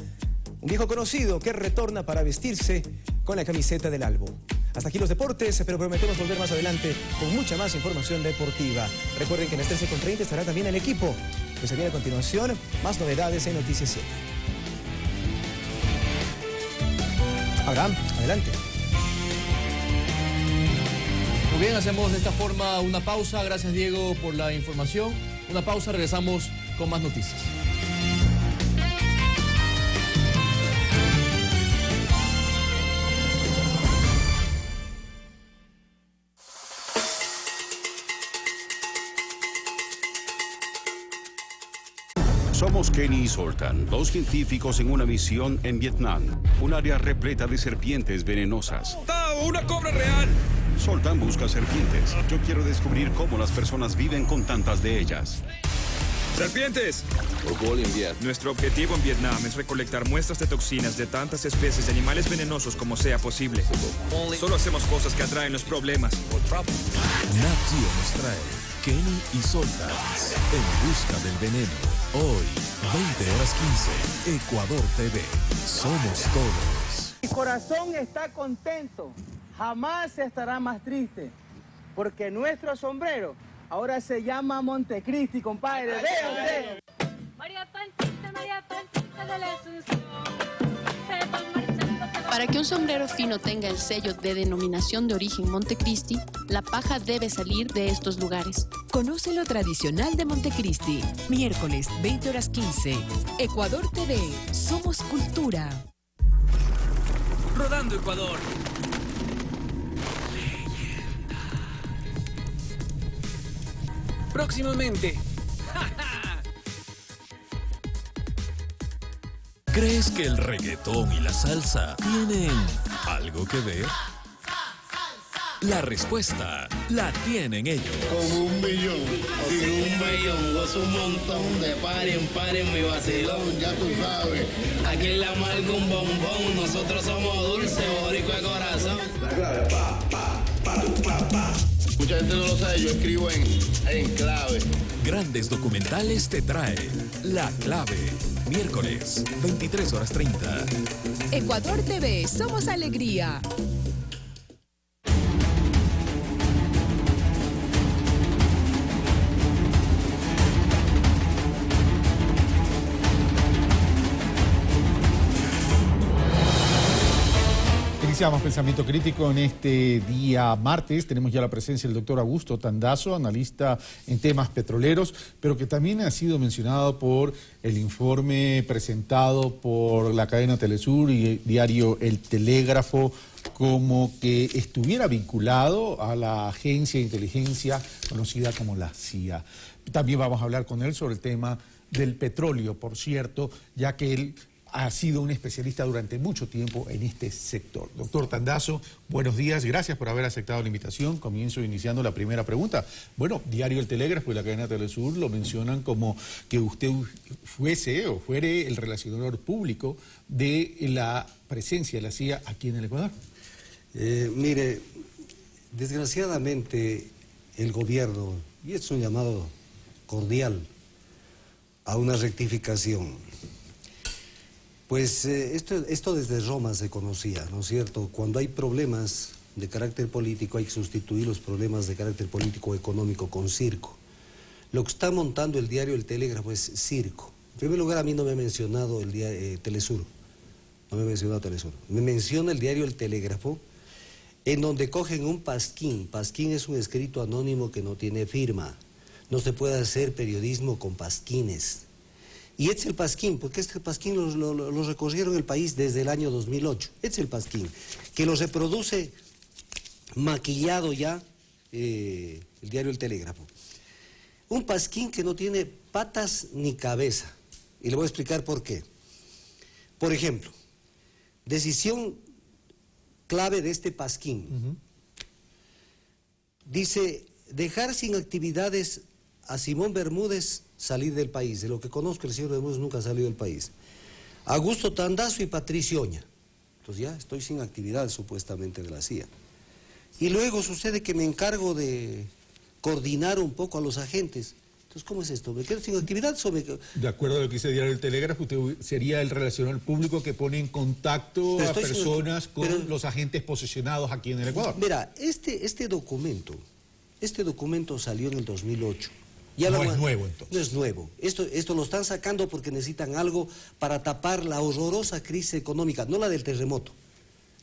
Un viejo conocido que retorna para vestirse con la camiseta del Albo. Hasta aquí los deportes, pero prometemos volver más adelante con mucha más información deportiva. Recuerden que en las 13:30 estará también el equipo. Que se viene a continuación más novedades en Noticias 7. Abraham, adelante. Muy bien, hacemos de esta forma una pausa. Gracias, Diego, por la información. Una pausa, regresamos con más noticias. Somos Kenny y Zoltan, dos científicos en una misión en Vietnam, un área repleta de serpientes venenosas. ¡Una cobra real! Zoltan busca serpientes. Yo quiero descubrir cómo las personas viven con tantas de ellas. ¡Serpientes! Nuestro objetivo en Vietnam es recolectar muestras de toxinas de tantas especies de animales venenosos como sea posible. Solo hacemos cosas que atraen los problemas. Nat Geo nos trae Kenny y Zoltan en busca del veneno. Hoy, 20:15, Ecuador TV. Somos todos. Mi corazón está contento. Jamás estará más triste. Porque nuestro sombrero ahora se llama Montecristi, compadre. ¡Véanse! Para que un sombrero fino tenga el sello de denominación de origen Montecristi, la paja debe salir de estos lugares. Conoce lo tradicional de Montecristi. Miércoles, 20:15. Ecuador TV. Somos cultura. Rodando Ecuador. Próximamente. ¿Crees que el reggaetón y la salsa tienen algo que ver? La respuesta la tienen ellos. Con 1 millón, sin 1 millón, gozo un montón de paren mi vacilón, ya tú sabes. Aquí en la marca un bombón, nosotros somos dulce, boricua de corazón. La clave, pa. Mucha gente no lo sabe, yo escribo en clave. Grandes Documentales te trae La Clave. Miércoles, 23:30. Ecuador TV, somos alegría. Iniciamos Pensamiento Crítico en este día martes. Tenemos ya la presencia del doctor Augusto Tandazo, analista en temas petroleros, pero que también ha sido mencionado por el informe presentado por la cadena Telesur y diario El Telégrafo como que estuviera vinculado a la agencia de inteligencia conocida como la CIA. También vamos a hablar con él sobre el tema del petróleo, por cierto, ya que él ha sido un especialista durante mucho tiempo en este sector. Doctor Tandazo, buenos días, gracias por haber aceptado la invitación. Comienzo iniciando la primera pregunta. Bueno, Diario El Telégrafo y la cadena Telesur lo mencionan como que usted fuere el relacionador público de la presencia de la CIA aquí en el Ecuador. Mire, desgraciadamente el gobierno, y es un llamado cordial a una rectificación, pues esto desde Roma se conocía, ¿no es cierto? Cuando hay problemas de carácter político hay que sustituir los problemas de carácter político o económico con circo. Lo que está montando el diario El Telégrafo es circo. En primer lugar, a mí no me ha mencionado el diario Telesur, no me ha mencionado Telesur. Me menciona el diario El Telégrafo, en donde cogen un pasquín. Pasquín es un escrito anónimo que no tiene firma. No se puede hacer periodismo con pasquines. Y este es el pasquín, porque este pasquín lo recorrieron el país desde el año 2008. Este es el pasquín, que lo reproduce maquillado ya el diario El Telégrafo. Un pasquín que no tiene patas ni cabeza. Y le voy a explicar por qué. Por ejemplo, decisión clave de este pasquín. Dice, dejar sin actividades a Simón Bermúdez salir del país. De lo que conozco, el señor Bermúdez nunca ha salido del país. Augusto Tandazo y Patricio Oña. Entonces ya estoy sin actividad supuestamente de la CIA. Y luego sucede que me encargo de coordinar un poco a los agentes. Entonces, ¿cómo es esto? ¿Me quedo sin actividad? De acuerdo a lo que dice Diario El Telégrafo, usted sería el relacionador público que pone en contacto a personas con los agentes posesionados aquí en el Ecuador. Mira, este documento salió en el 2008. Ya no es nuevo, entonces. No es nuevo. Esto lo están sacando porque necesitan algo para tapar la horrorosa crisis económica, no la del terremoto.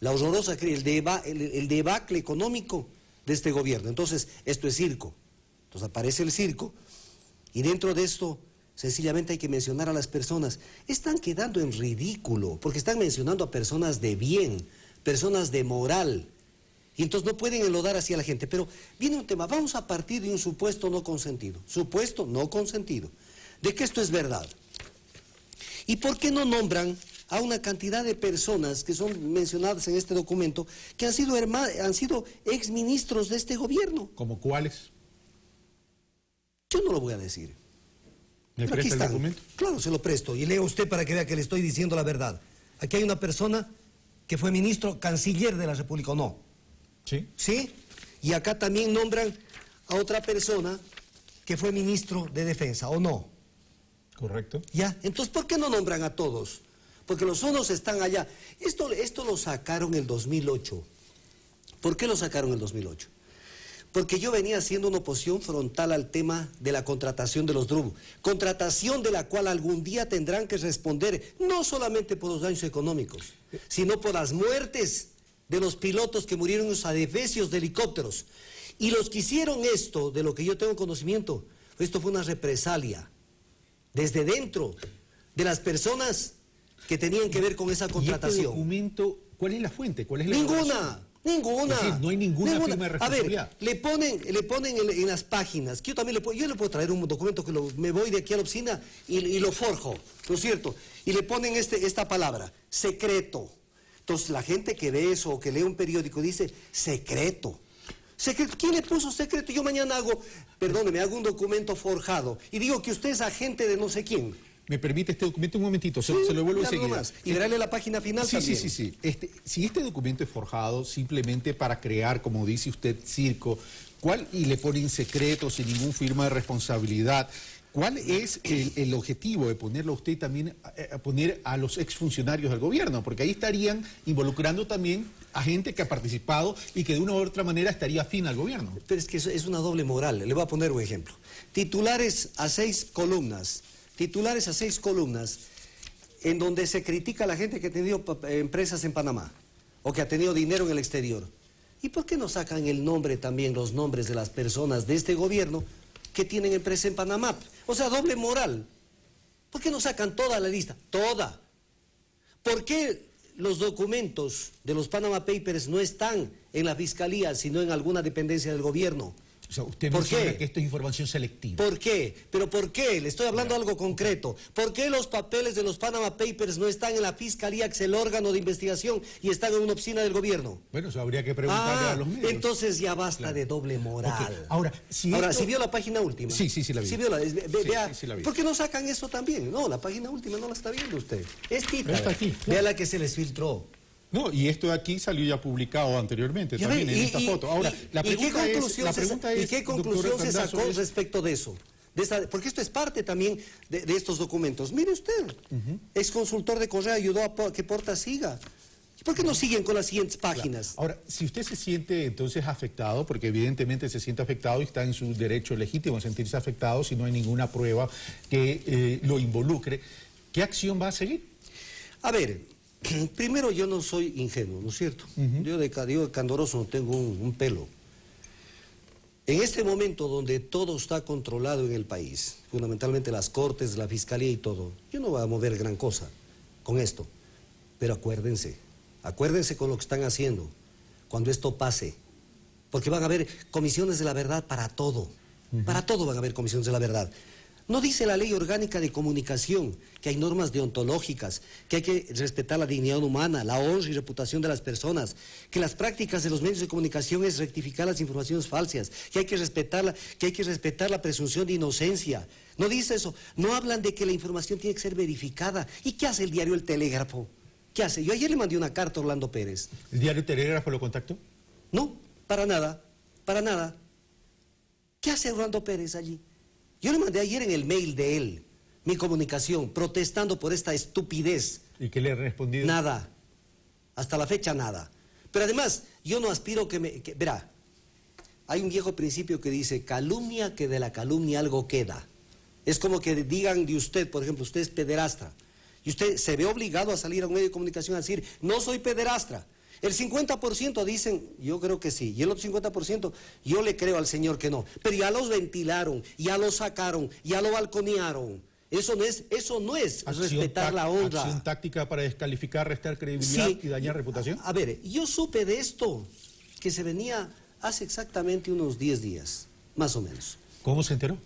La horrorosa crisis, el debacle económico de este gobierno. Entonces, esto es circo. Entonces aparece el circo y dentro de esto, sencillamente hay que mencionar a las personas. Están quedando en ridículo porque están mencionando a personas de bien, personas de moral. Y entonces no pueden enlodar así a la gente. Pero viene un tema, vamos a partir de un supuesto no consentido. Supuesto no consentido. De que esto es verdad. ¿Y por qué no nombran a una cantidad de personas que son mencionadas en este documento que han sido exministros de este gobierno? ¿Como cuáles? Yo no lo voy a decir. ¿Me presta el documento? Claro, se lo presto. Y lea usted para que vea que le estoy diciendo la verdad. Aquí hay una persona que fue ministro canciller de la República, ¿o no? Sí. ¿Sí? Y acá también nombran a otra persona que fue ministro de Defensa, ¿o no? Correcto. Ya, entonces, ¿por qué no nombran a todos? Porque los unos están allá. Esto lo sacaron en el 2008. ¿Por qué lo sacaron en el 2008? Porque yo venía haciendo una oposición frontal al tema de la contratación de los DRUB. Contratación de la cual algún día tendrán que responder, no solamente por los daños económicos, sino por las muertes de los pilotos que murieron en los adefesios de helicópteros. Y los que hicieron esto, de lo que yo tengo conocimiento, esto fue una represalia desde dentro de las personas que tenían que ver con esa contratación. ¿Y este documento, cuál es la fuente? ¿Cuál es la Ninguna. Es decir, no hay ninguna firma de responsabilidad. A ver, le ponen en las páginas, que yo también le puedo traer un documento que me voy de aquí a la oficina y lo forjo, ¿no es cierto? Y le ponen esta palabra, secreto. Entonces la gente que ve eso o que lee un periódico dice, secreto. ¿Quién le puso secreto? Yo mañana hago un documento forjado y digo que usted es agente de no sé quién. ¿Me permite este documento un momentito? Se lo devuelvo enseguida. Y verle la página final también. Sí. Si este documento es forjado simplemente para crear, como dice usted, circo, y le ponen secreto sin ningún firma de responsabilidad, ¿cuál es el objetivo de ponerlo a usted también, a poner a los exfuncionarios del gobierno? Porque ahí estarían involucrando también a gente que ha participado y que de una u otra manera estaría afín al gobierno. Pero es que eso es una doble moral. Le voy a poner un ejemplo. Titulares a 6 columnas en donde se critica a la gente que ha tenido empresas en Panamá o que ha tenido dinero en el exterior. ¿Y por qué no sacan el nombre también, los nombres de las personas de este gobierno que tienen empresa en Panamá? O sea, doble moral. ¿Por qué no sacan toda la lista? Toda. ¿Por qué los documentos de los Panama Papers no están en la Fiscalía, sino en alguna dependencia del gobierno? O sea, usted ¿Por menciona qué? que esto es información selectiva. ¿Por qué? ¿Pero por qué? Le estoy hablando algo concreto. ¿Por qué los papeles de los Panama Papers no están en la Fiscalía, que es el órgano de investigación, y están en una oficina del gobierno? Bueno, eso habría que preguntarle a los medios. Entonces ya basta de doble moral. Okay. Ahora, ¿sí vio la página última? Sí, la vi. Sí vio vea, sí la vi. ¿Por qué no sacan eso también? No, la página última no la está viendo usted. Esta está aquí. Claro. Vea la que se les filtró. No, y esto de aquí salió ya publicado anteriormente, también en esta foto. Ahora, la pregunta es... ¿Y qué conclusión se sacó respecto de eso? Porque esto es parte también de estos documentos. Mire usted, ex consultor de Correa ayudó a que Porta siga. ¿Por qué no siguen con las siguientes páginas? Claro. Ahora, si usted se siente entonces afectado, porque evidentemente se siente afectado y está en su derecho legítimo de sentirse afectado si no hay ninguna prueba que lo involucre, ¿qué acción va a seguir? A ver... Primero, yo no soy ingenuo, ¿no es cierto? Yo de candoroso no tengo un pelo. En este momento donde todo está controlado en el país, fundamentalmente las cortes, la fiscalía y todo, yo no voy a mover gran cosa con esto. Pero acuérdense con lo que están haciendo cuando esto pase. Porque van a haber comisiones de la verdad para todo. Para todo van a haber comisiones de la verdad. ¿No dice la Ley Orgánica de Comunicación que hay normas deontológicas, que hay que respetar la dignidad humana, la honra y reputación de las personas, que las prácticas de los medios de comunicación es rectificar las informaciones falsas, que hay que respetar la presunción de inocencia? ¿No dice eso? No hablan de que la información tiene que ser verificada. ¿Y qué hace el diario El Telégrafo? ¿Qué hace? Yo ayer le mandé una carta a Orlando Pérez. ¿El diario El Telégrafo lo contactó? No, para nada, para nada. ¿Qué hace Orlando Pérez allí? Yo le mandé ayer en el mail de él mi comunicación protestando por esta estupidez. ¿Y qué le ha respondido? Nada. Hasta la fecha nada. Pero además, yo no aspiro verá, hay un viejo principio que dice, calumnia que de la calumnia algo queda. Es como que digan de usted, por ejemplo, usted es pederastra. Y usted se ve obligado a salir a un medio de comunicación a decir, no soy pederastra. El 50% dicen, yo creo que sí, y el otro 50% yo le creo al señor que no. Pero ya los ventilaron, ya los sacaron, ya lo balconearon. Eso no es respetar la honra. ¿Acción táctica para descalificar, restar credibilidad y dañar reputación? A ver, yo supe de esto, que se venía hace exactamente unos 10 días, más o menos. ¿Cómo se enteró?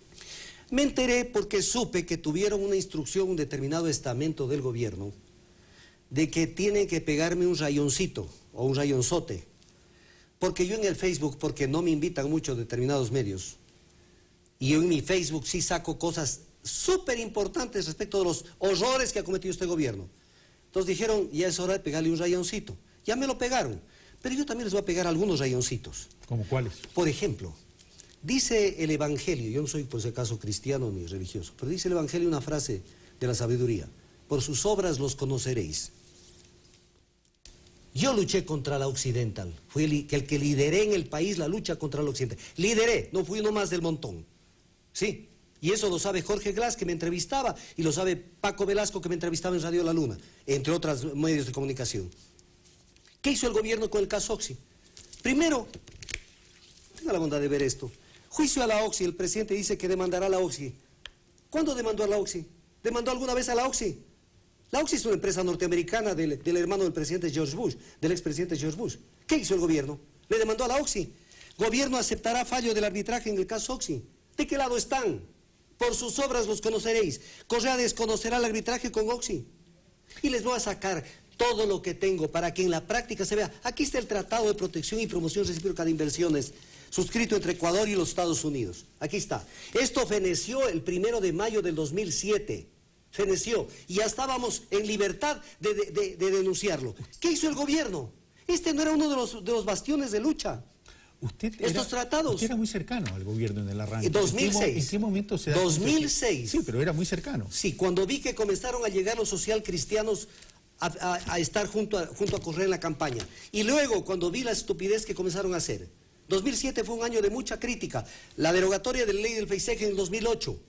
Me enteré porque supe que tuvieron una instrucción, un determinado estamento del gobierno, de que tienen que pegarme un rayoncito o un rayonzote, porque yo en el Facebook, porque no me invitan mucho determinados medios, y yo en mi Facebook sí saco cosas súper importantes respecto de los horrores que ha cometido este gobierno. Entonces dijeron, ya es hora de pegarle un rayoncito. Ya me lo pegaron, pero yo también les voy a pegar algunos rayoncitos. ¿Cómo cuáles? Por ejemplo, dice el Evangelio, yo no soy por si acaso cristiano ni religioso, pero dice el Evangelio una frase de la sabiduría, por sus obras los conoceréis. Yo luché contra la Occidental, fui el que lideré en el país la lucha contra la Occidental. Lideré, no fui uno más del montón. Sí, y eso lo sabe Jorge Glass, que me entrevistaba, y lo sabe Paco Velasco, que me entrevistaba en Radio La Luna, entre otros medios de comunicación. ¿Qué hizo el gobierno con el caso Oxy? Primero, tenga la bondad de ver esto, juicio a la Oxy, el presidente dice que demandará a la Oxy. ¿Cuándo demandó a la Oxy? ¿Demandó alguna vez a la Oxy? La Oxy es una empresa norteamericana del hermano del presidente George Bush, del expresidente George Bush. ¿Qué hizo el gobierno? Le demandó a la Oxy. ¿Gobierno aceptará fallo del arbitraje en el caso Oxy? ¿De qué lado están? Por sus obras los conoceréis. Correa desconocerá el arbitraje con Oxy. Y les voy a sacar todo lo que tengo para que en la práctica se vea. Aquí está el Tratado de Protección y Promoción Recíproca de Inversiones, suscrito entre Ecuador y los Estados Unidos. Aquí está. Esto feneció el 1 de mayo del 2007. Feneció. Y ya estábamos en libertad de denunciarlo. ¿Qué hizo el gobierno? Este no era uno de los bastiones de lucha. Estos tratados. Usted era muy cercano al gobierno en el arranque. 2006. ¿En qué momento se da 2006. Sí, pero era muy cercano. Sí, cuando vi que comenzaron a llegar los socialcristianos a estar junto a Correa en la campaña. Y luego, cuando vi la estupidez que comenzaron a hacer. 2007 fue un año de mucha crítica. La derogatoria de la ley del paisaje en el 2008.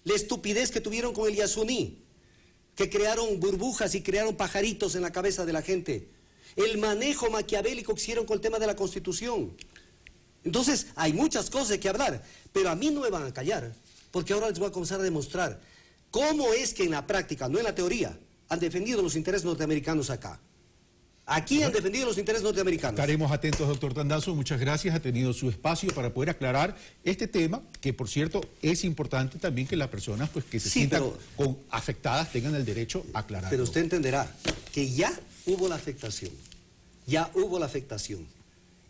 La estupidez que tuvieron con el Yasuní, que crearon burbujas y crearon pajaritos en la cabeza de la gente. El manejo maquiavélico que hicieron con el tema de la Constitución. Entonces, hay muchas cosas de que hablar, pero a mí no me van a callar, porque ahora les voy a comenzar a demostrar cómo es que en la práctica, no en la teoría, han defendido los intereses norteamericanos acá. Aquí han defendido los intereses norteamericanos. Estaremos atentos, doctor Tandazo. Muchas gracias. Ha tenido su espacio para poder aclarar este tema, que por cierto es importante también que las personas pues, que se sientan afectadas tengan el derecho a aclarar. Pero usted entenderá que ya hubo la afectación. Ya hubo la afectación.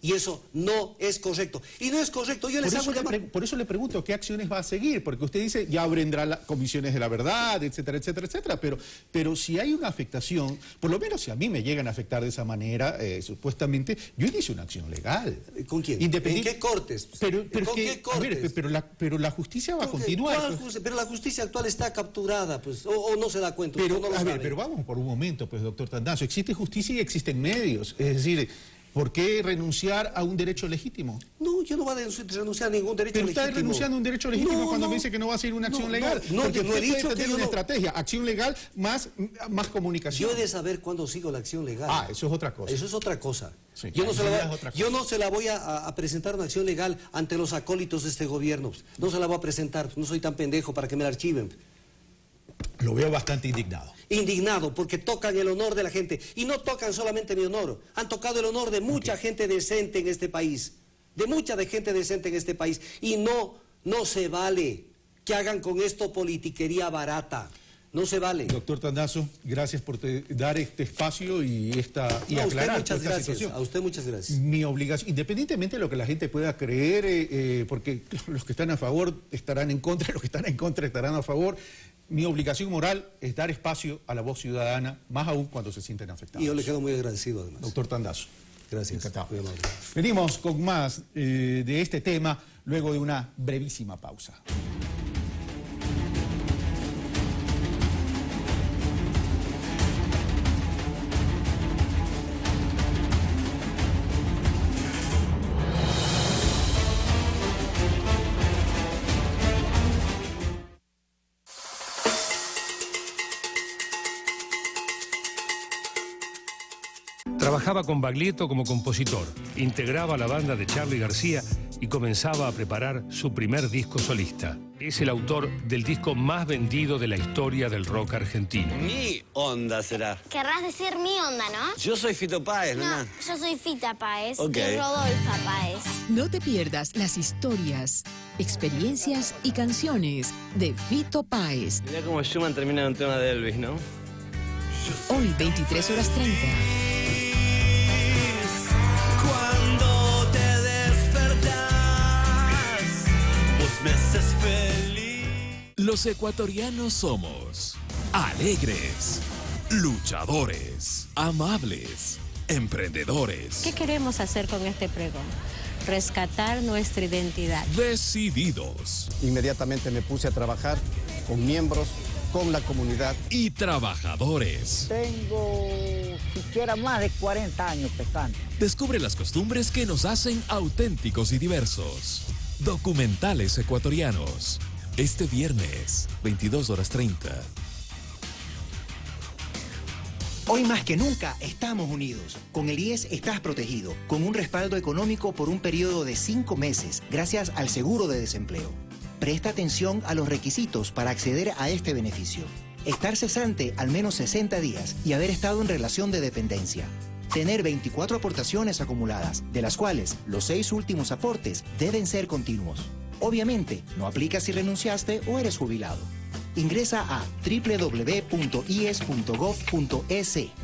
Y eso no es correcto. Y no es correcto. Yo les hago por eso le pregunto, ¿qué acciones va a seguir? Porque usted dice, ya vendrán las comisiones de la verdad, etcétera, etcétera, etcétera. Pero si hay una afectación, por lo menos si a mí me llegan a afectar de esa manera, supuestamente, yo inicio una acción legal. ¿Con quién? ¿En qué cortes? ¿Con qué cortes? Pero la justicia va a continuar. Pero la justicia actual está capturada, pues, o no se da cuenta. Pero vamos por un momento, pues, doctor Tandazo. Existe justicia y existen medios. Es decir, ¿por qué renunciar a un derecho legítimo? No, yo no voy a renunciar a ningún derecho legítimo. Pero está renunciando a un derecho legítimo cuando me dice que no va a seguir una acción legal. Porque no he dicho que tener una estrategia, acción legal más comunicación. Yo he de saber cuándo sigo la acción legal. Ah, eso es otra cosa. Eso es otra cosa. Sí, yo no se la voy a presentar una acción legal ante los acólitos de este gobierno. No se la voy a presentar, no soy tan pendejo para que me la archiven. Lo veo bastante indignado. Indignado porque tocan el honor de la gente. Y no tocan solamente mi honor. Han tocado el honor de mucha gente decente en este país. De mucha gente decente en este país. Y no se vale que hagan con esto politiquería barata. No se vale. Doctor Tandazo, gracias por dar este espacio y aclarar esta situación. A usted muchas gracias. Mi obligación, independientemente de lo que la gente pueda creer, porque los que están a favor estarán en contra, los que están en contra estarán a favor. Mi obligación moral es dar espacio a la voz ciudadana, más aún cuando se sienten afectados. Y yo le quedo muy agradecido además. Doctor Tandazo. Gracias. Muy amable. Venimos con más de este tema luego de una brevísima pausa. Trabajaba con Baglietto como compositor, integraba la banda de Charly García y comenzaba a preparar su primer disco solista. Es el autor del disco más vendido de la historia del rock argentino. Mi onda será. Querrás decir mi onda, ¿no? Yo soy Fito Páez, ¿no? No, yo soy Fita Páez y Rodolfa Páez. No te pierdas las historias, experiencias y canciones de Fito Páez. Mirá cómo Schumann termina en un tema de Elvis, ¿no? Hoy, 23:30. Me haces feliz. Los ecuatorianos somos alegres, luchadores, amables, emprendedores. ¿Qué queremos hacer con este pregón? Rescatar nuestra identidad. Decididos. Inmediatamente me puse a trabajar con miembros, con la comunidad. Y trabajadores. Tengo siquiera más de 40 años pescando. Descubre las costumbres que nos hacen auténticos y diversos. Documentales ecuatorianos. Este viernes, 22:30. Hoy más que nunca estamos unidos. Con el IES estás protegido, con un respaldo económico por un periodo de 5 meses, gracias al seguro de desempleo. Presta atención a los requisitos para acceder a este beneficio. Estar cesante al menos 60 días y haber estado en relación de dependencia. Tener 24 aportaciones acumuladas, de las cuales los 6 últimos aportes deben ser continuos. Obviamente, no aplica si renunciaste o eres jubilado. Ingresa a www.ies.gov.es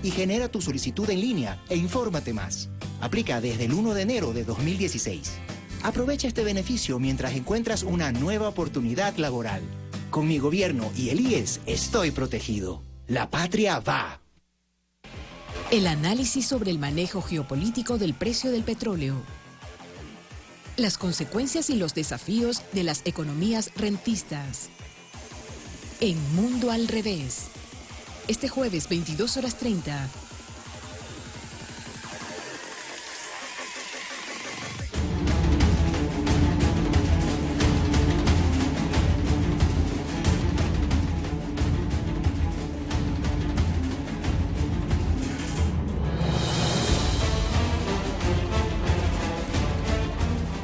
y genera tu solicitud en línea e infórmate más. Aplica desde el 1 de enero de 2016. Aprovecha este beneficio mientras encuentras una nueva oportunidad laboral. Con mi gobierno y el IES estoy protegido. La patria va. El análisis sobre el manejo geopolítico del precio del petróleo. Las consecuencias y los desafíos de las economías rentistas. En Mundo al Revés. Este jueves, 22:30.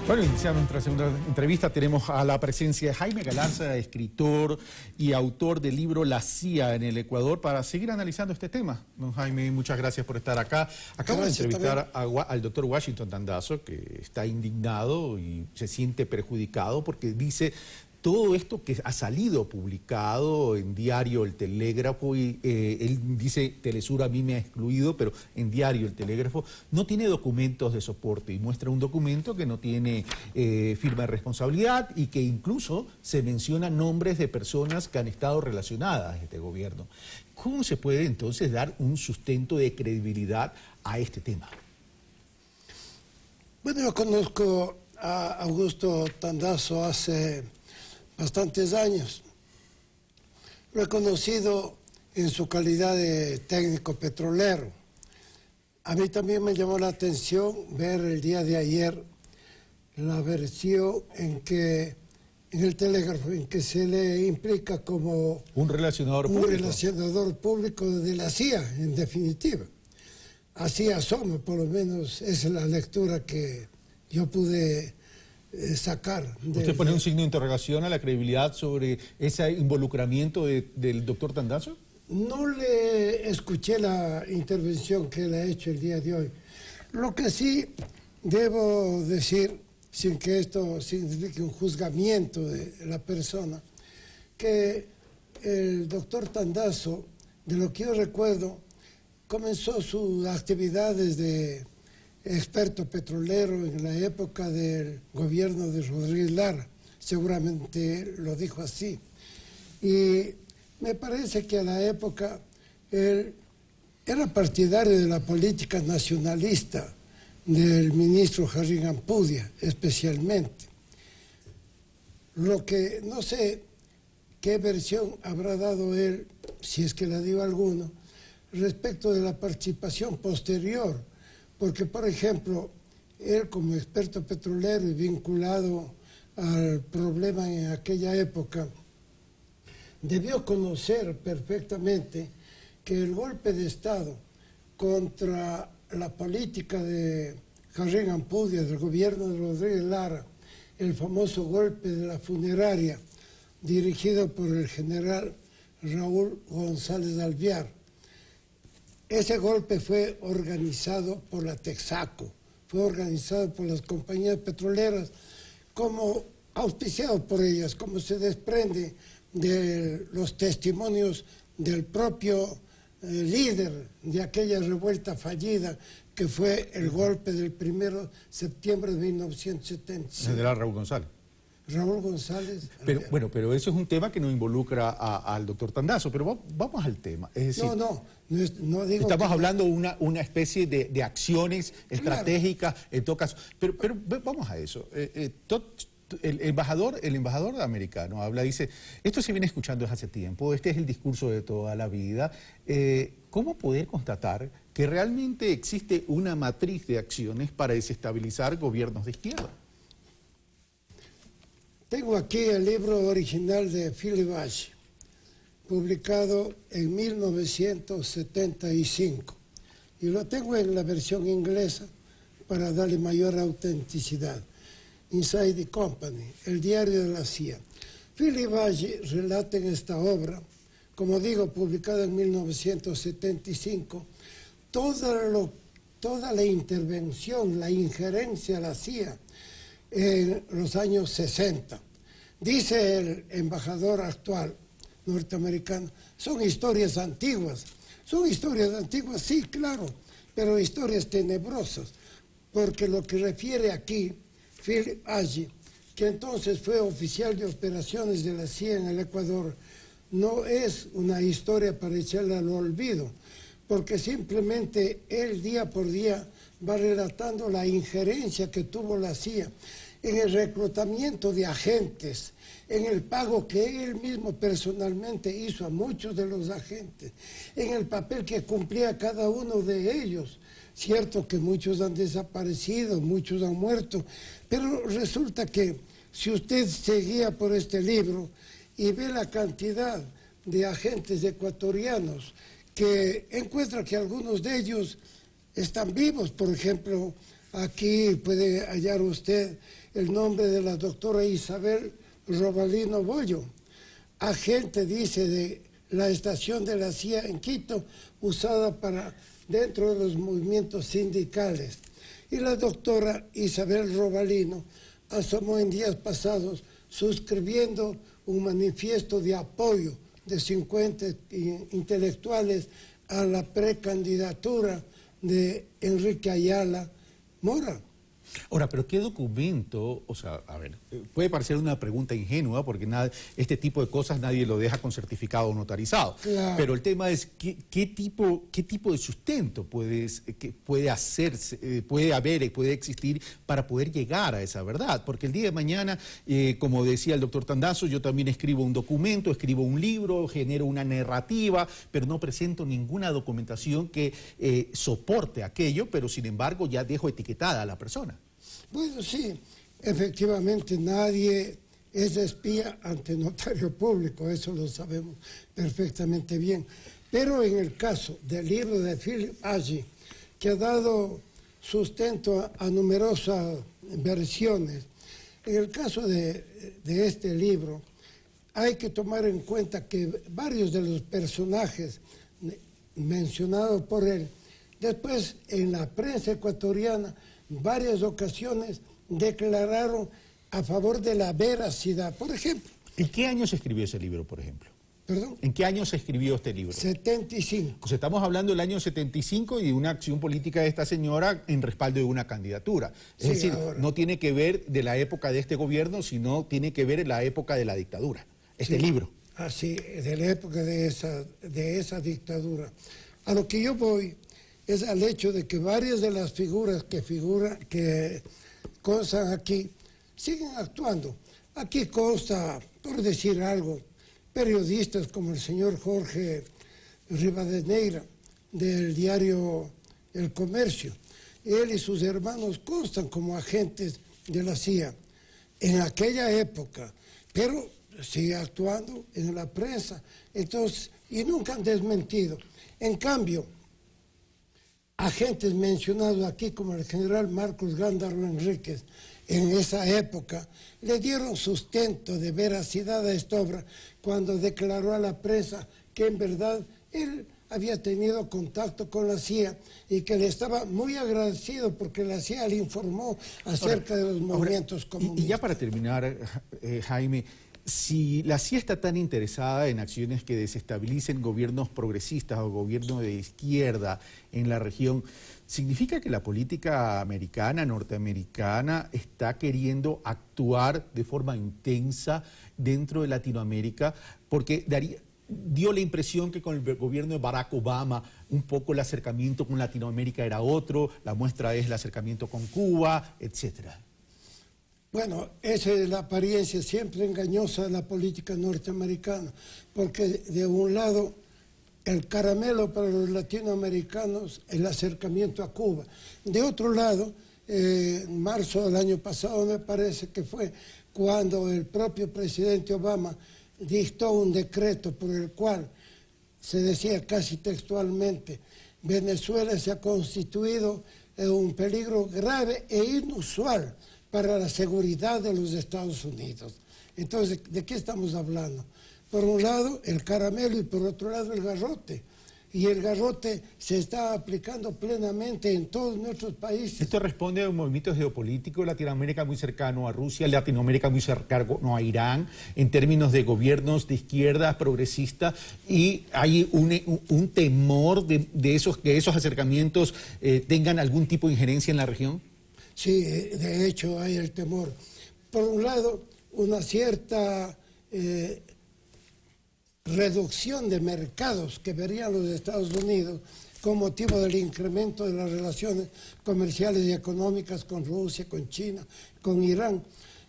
Bueno, iniciando nuestra segunda entrevista, tenemos a la presencia de Jaime Galarza, escritor y autor del libro La CIA en el Ecuador, para seguir analizando este tema. Don Jaime, muchas gracias por estar acá. Acabo de entrevistar al doctor Washington Tandazo, que está indignado y se siente perjudicado porque dice todo esto que ha salido publicado en diario El Telégrafo, y él dice, Telesur a mí me ha excluido, pero en diario El Telégrafo no tiene documentos de soporte y muestra un documento que no tiene firma de responsabilidad y que incluso se mencionan nombres de personas que han estado relacionadas a este gobierno. ¿Cómo se puede entonces dar un sustento de credibilidad a este tema? Bueno, yo conozco a Augusto Tandazo hace bastantes años. Lo he conocido en su calidad de técnico petrolero. A mí también me llamó la atención ver el día de ayer la versión en el Telégrafo, en que se le implica como un relacionador público de la CIA, en definitiva. Así asoma, por lo menos esa es la lectura que yo pude sacar. ¿Usted pone un signo de interrogación a la credibilidad sobre ese involucramiento del doctor Tandazo? No le escuché la intervención que él ha hecho el día de hoy. Lo que sí debo decir, sin que esto signifique un juzgamiento de la persona, que el doctor Tandazo, de lo que yo recuerdo, comenzó sus actividades de experto petrolero en la época del gobierno de Rodríguez Lara, seguramente lo dijo así. Y me parece que a la época él era partidario de la política nacionalista del ministro Harry Ampudia, especialmente. Lo que no sé qué versión habrá dado él, si es que la dio alguno, respecto de la participación posterior. Porque, por ejemplo, él como experto petrolero y vinculado al problema en aquella época, debió conocer perfectamente que el golpe de Estado contra la política de Harry Ampudia, del gobierno de Rodríguez Lara, el famoso golpe de la funeraria, dirigido por el general Raúl González Alvear. Ese golpe fue organizado por la Texaco, fue organizado por las compañías petroleras, como auspiciado por ellas, como se desprende de los testimonios del propio líder de aquella revuelta fallida, que fue el golpe del 1 de septiembre de 1975. General Raúl González. Raúl González. Pero eso es un tema que no involucra al doctor Tandazo, pero vamos al tema. Es decir, no digo estamos hablando de una especie de acciones estratégicas, en todo caso. Pero vamos a eso. El embajador americano habla, dice, esto se viene escuchando desde hace tiempo, este es el discurso de toda la vida. ¿Cómo poder constatar que realmente existe una matriz de acciones para desestabilizar gobiernos de izquierda? Tengo aquí el libro original de Philip Ash, publicado en 1975, y lo tengo en la versión inglesa para darle mayor autenticidad. Inside the Company, el diario de la CIA. Philip Ash relata en esta obra, como digo, publicada en 1975, toda la intervención, la injerencia de la CIA en los años 60. Dice el embajador actual norteamericano, son historias antiguas. Son historias antiguas, sí, claro, pero historias tenebrosas, porque lo que refiere aquí Philip Agee, que entonces fue oficial de operaciones de la CIA en el Ecuador, no es una historia para echarla al olvido, porque simplemente él día por día va relatando la injerencia que tuvo la CIA en el reclutamiento de agentes, en el pago que él mismo personalmente hizo a muchos de los agentes, en el papel que cumplía cada uno de ellos. Cierto que muchos han desaparecido, muchos han muerto, pero resulta que si usted se guía por este libro y ve la cantidad de agentes ecuatorianos, que encuentra que algunos de ellos están vivos. Por ejemplo, Aquí puede hallar usted el nombre de la doctora Isabel Robalino Bollo, agente, dice, de la estación de la CIA en Quito, usada para dentro de los movimientos sindicales. Y la doctora Isabel Robalino asomó en días pasados suscribiendo un manifiesto de apoyo de 50 intelectuales a la precandidatura de Enrique Ayala Mora. Ahora, pero ¿qué documento? O sea, a ver, puede parecer una pregunta ingenua porque este tipo de cosas nadie lo deja con certificado o notarizado. Claro. Pero el tema es ¿qué tipo de sustento puede hacerse, puede haber y puede existir para poder llegar a esa verdad? Porque el día de mañana, como decía el doctor Tandazo, yo también escribo un documento, escribo un libro, genero una narrativa, pero no presento ninguna documentación que soporte aquello, pero sin embargo ya dejo etiquetada a la persona. Bueno, sí, efectivamente nadie es espía ante notario público, eso lo sabemos perfectamente bien. Pero en el caso del libro de Philip Agee, que ha dado sustento a numerosas versiones, en el caso de este libro hay que tomar en cuenta que varios de los personajes mencionados por él, después en la prensa ecuatoriana, varias ocasiones declararon a favor de la veracidad. Por ejemplo... ¿En qué año se escribió ese libro, por ejemplo? ¿Perdón? ¿En qué año se escribió este libro? 75. O sea, estamos hablando del año 75 y de una acción política de esta señora en respaldo de una candidatura. Es decir, ahora, no tiene que ver de la época de este gobierno, sino tiene que ver en la época de la dictadura. Este libro. Así, de la época de esa dictadura. A lo que yo voy es al hecho de que varias de las figuras que constan aquí siguen actuando. Aquí consta, por decir algo, periodistas como el señor Jorge Rivadeneira del diario El Comercio. Él y sus hermanos constan como agentes de la CIA en aquella época, pero sigue actuando en la prensa, entonces, y nunca han desmentido. En cambio, agentes mencionados aquí como el general Marcos Gándaro Enríquez, en esa época, le dieron sustento de veracidad a esta obra cuando declaró a la prensa que en verdad él había tenido contacto con la CIA y que le estaba muy agradecido porque la CIA le informó acerca de los movimientos comunistas. Y ya para terminar, Jaime, si la CIA está tan interesada en acciones que desestabilicen gobiernos progresistas o gobiernos de izquierda en la región, ¿significa que la política americana, norteamericana, está queriendo actuar de forma intensa dentro de Latinoamérica? Porque dio la impresión que con el gobierno de Barack Obama un poco el acercamiento con Latinoamérica era otro, la muestra es el acercamiento con Cuba, etcétera. Bueno, esa es la apariencia siempre engañosa de la política norteamericana, porque de un lado el caramelo para los latinoamericanos, el acercamiento a Cuba. De otro lado, en marzo del año pasado me parece que fue cuando el propio presidente Obama dictó un decreto por el cual se decía casi textualmente: Venezuela se ha constituido en un peligro grave e inusual para la seguridad de los Estados Unidos. Entonces, ¿de qué estamos hablando? Por un lado, el caramelo y por otro lado, el garrote. Y el garrote se está aplicando plenamente en todos nuestros países. Esto responde a un movimiento geopolítico, Latinoamérica muy cercano a Rusia, Latinoamérica muy cercano a Irán, en términos de gobiernos de izquierda, progresista, y hay un temor de que esos acercamientos tengan algún tipo de injerencia en la región. Sí, de hecho hay el temor. Por un lado, una cierta reducción de mercados que verían los Estados Unidos con motivo del incremento de las relaciones comerciales y económicas con Rusia, con China, con Irán.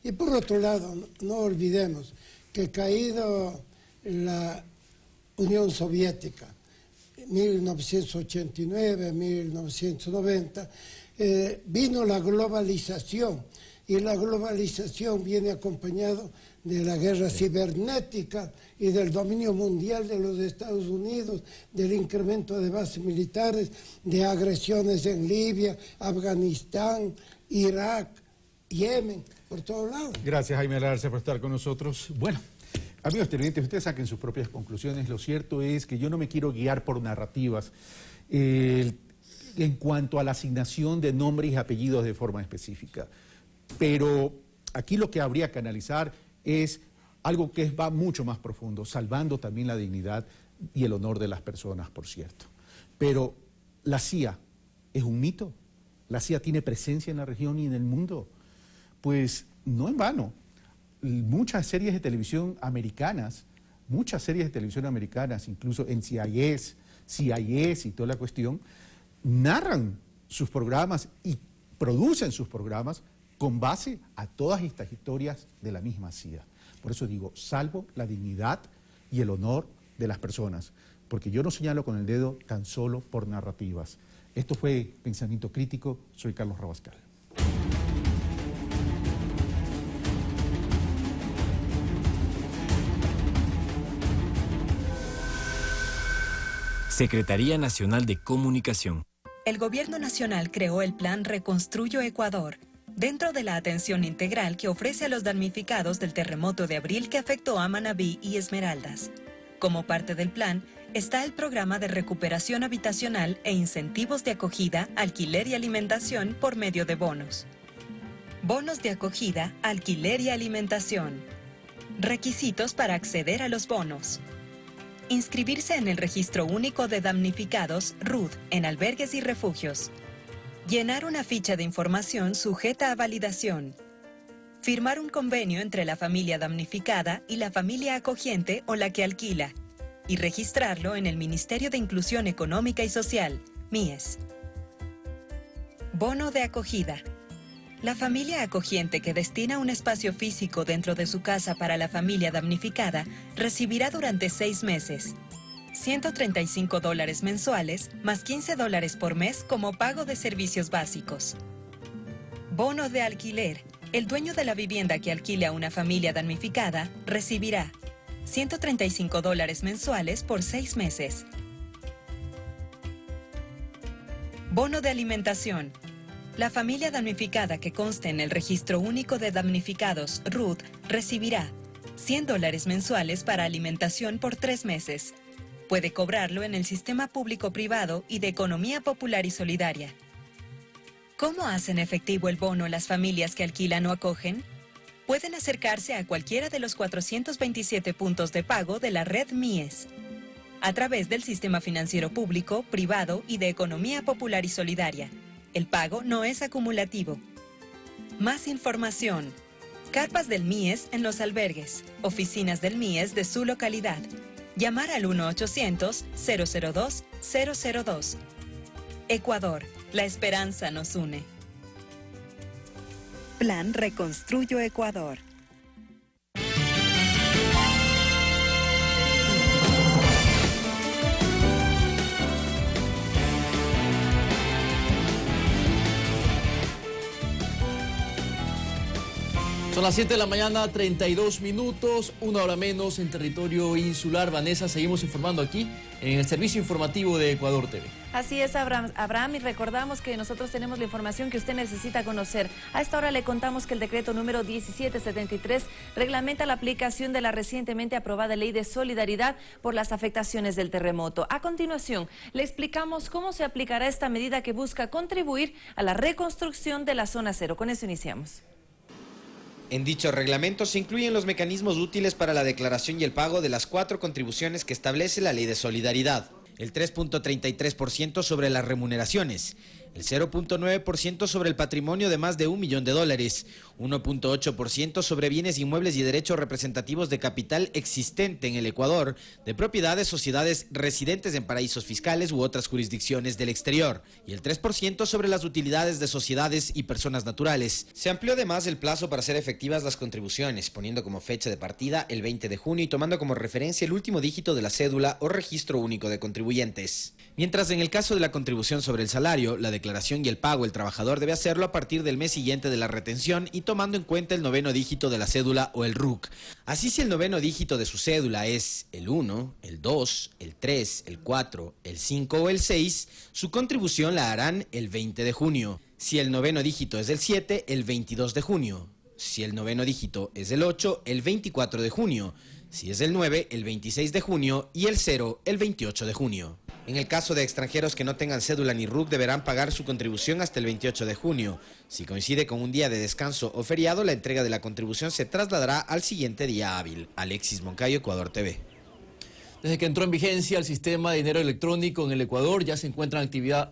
Y por otro lado, no olvidemos que caído la Unión Soviética, 1989, 1990, vino la globalización y la globalización viene acompañado de la guerra cibernética y del dominio mundial de los Estados Unidos, del incremento de bases militares, de agresiones en Libia, Afganistán, Irak, Yemen, por todos lados. Gracias, Jaime Alarce, por estar con nosotros. Bueno, amigos televidentes, ustedes saquen sus propias conclusiones. Lo cierto es que yo no me quiero guiar por narrativas en cuanto a la asignación de nombres y apellidos de forma específica. Pero aquí lo que habría que analizar es algo que va mucho más profundo, salvando también la dignidad y el honor de las personas, por cierto. Pero la CIA es un mito. La CIA tiene presencia en la región y en el mundo. Pues no en vano. Muchas series de televisión americanas, incluso en CIS y toda la cuestión, narran sus programas y producen sus programas con base a todas estas historias de la misma CIA. Por eso digo, salvo la dignidad y el honor de las personas, porque yo no señalo con el dedo tan solo por narrativas. Esto fue Pensamiento Crítico, soy Carlos Rabascal. Secretaría Nacional de Comunicación. El Gobierno Nacional creó el Plan Reconstruyo Ecuador, dentro de la atención integral que ofrece a los damnificados del terremoto de abril que afectó a Manabí y Esmeraldas. Como parte del plan, está el programa de recuperación habitacional e incentivos de acogida, alquiler y alimentación por medio de bonos. Bonos de acogida, alquiler y alimentación. Requisitos para acceder a los bonos. Inscribirse en el Registro Único de Damnificados, RUD, en albergues y refugios. Llenar una ficha de información sujeta a validación. Firmar un convenio entre la familia damnificada y la familia acogiente o la que alquila. Y registrarlo en el Ministerio de Inclusión Económica y Social, MIES. Bono de acogida. La familia acogiente que destina un espacio físico dentro de su casa para la familia damnificada recibirá durante 6 meses $135 mensuales más $15 por mes como pago de servicios básicos. Bono de alquiler. El dueño de la vivienda que alquile a una familia damnificada recibirá $135 mensuales por 6 meses. Bono de alimentación. La familia damnificada que conste en el Registro Único de Damnificados, RUD, recibirá $100 mensuales para alimentación por 3 meses. Puede cobrarlo en el Sistema Público-Privado y de Economía Popular y Solidaria. ¿Cómo hacen efectivo el bono las familias que alquilan o acogen? Pueden acercarse a cualquiera de los 427 puntos de pago de la red MIES, a través del Sistema Financiero Público, Privado y de Economía Popular y Solidaria. El pago no es acumulativo. Más información. Carpas del MIES en los albergues. Oficinas del MIES de su localidad. Llamar al 1-800-002-002. Ecuador. La esperanza nos une. Plan Reconstruyo Ecuador. Son las 7 de la mañana, 32 minutos, 1 hora menos en territorio insular. Vanessa, seguimos informando aquí en el servicio informativo de Ecuador TV. Así es, Abraham, y recordamos que nosotros tenemos la información que usted necesita conocer. A esta hora le contamos que el decreto número 1773 reglamenta la aplicación de la recientemente aprobada Ley de Solidaridad por las afectaciones del terremoto. A continuación, le explicamos cómo se aplicará esta medida que busca contribuir a la reconstrucción de la zona cero. Con eso iniciamos. En dicho reglamento se incluyen los mecanismos útiles para la declaración y el pago de las 4 contribuciones que establece la Ley de Solidaridad. El 3.33% sobre las remuneraciones, el 0.9% sobre el patrimonio de más de $1 millón, 1.8% sobre bienes inmuebles y derechos representativos de capital existente en el Ecuador, de propiedad de sociedades residentes en paraísos fiscales u otras jurisdicciones del exterior, y el 3% sobre las utilidades de sociedades y personas naturales. Se amplió además el plazo para hacer efectivas las contribuciones, poniendo como fecha de partida el 20 de junio y tomando como referencia el último dígito de la cédula o registro único de contribuyentes. Mientras en el caso de la contribución sobre el salario, la declaración declaración y el pago, el trabajador debe hacerlo a partir del mes siguiente de la retención y tomando en cuenta el 9º dígito de la cédula o el RUC. Así, si el 9º dígito de su cédula es el 1, el 2, el 3, el 4, el 5 o el 6, su contribución la harán el 20 de junio. Si el 9º dígito es del 7, el 22 de junio. Si el 9º dígito es del 8, el 24 de junio. Si es del 9, el 26 de junio y el 0, el 28 de junio. En el caso de extranjeros que no tengan cédula ni RUC, deberán pagar su contribución hasta el 28 de junio. Si coincide con un día de descanso o feriado, la entrega de la contribución se trasladará al siguiente día hábil. Alexis Moncayo, Ecuador TV. Desde que entró en vigencia el sistema de dinero electrónico en el Ecuador, ya se encuentran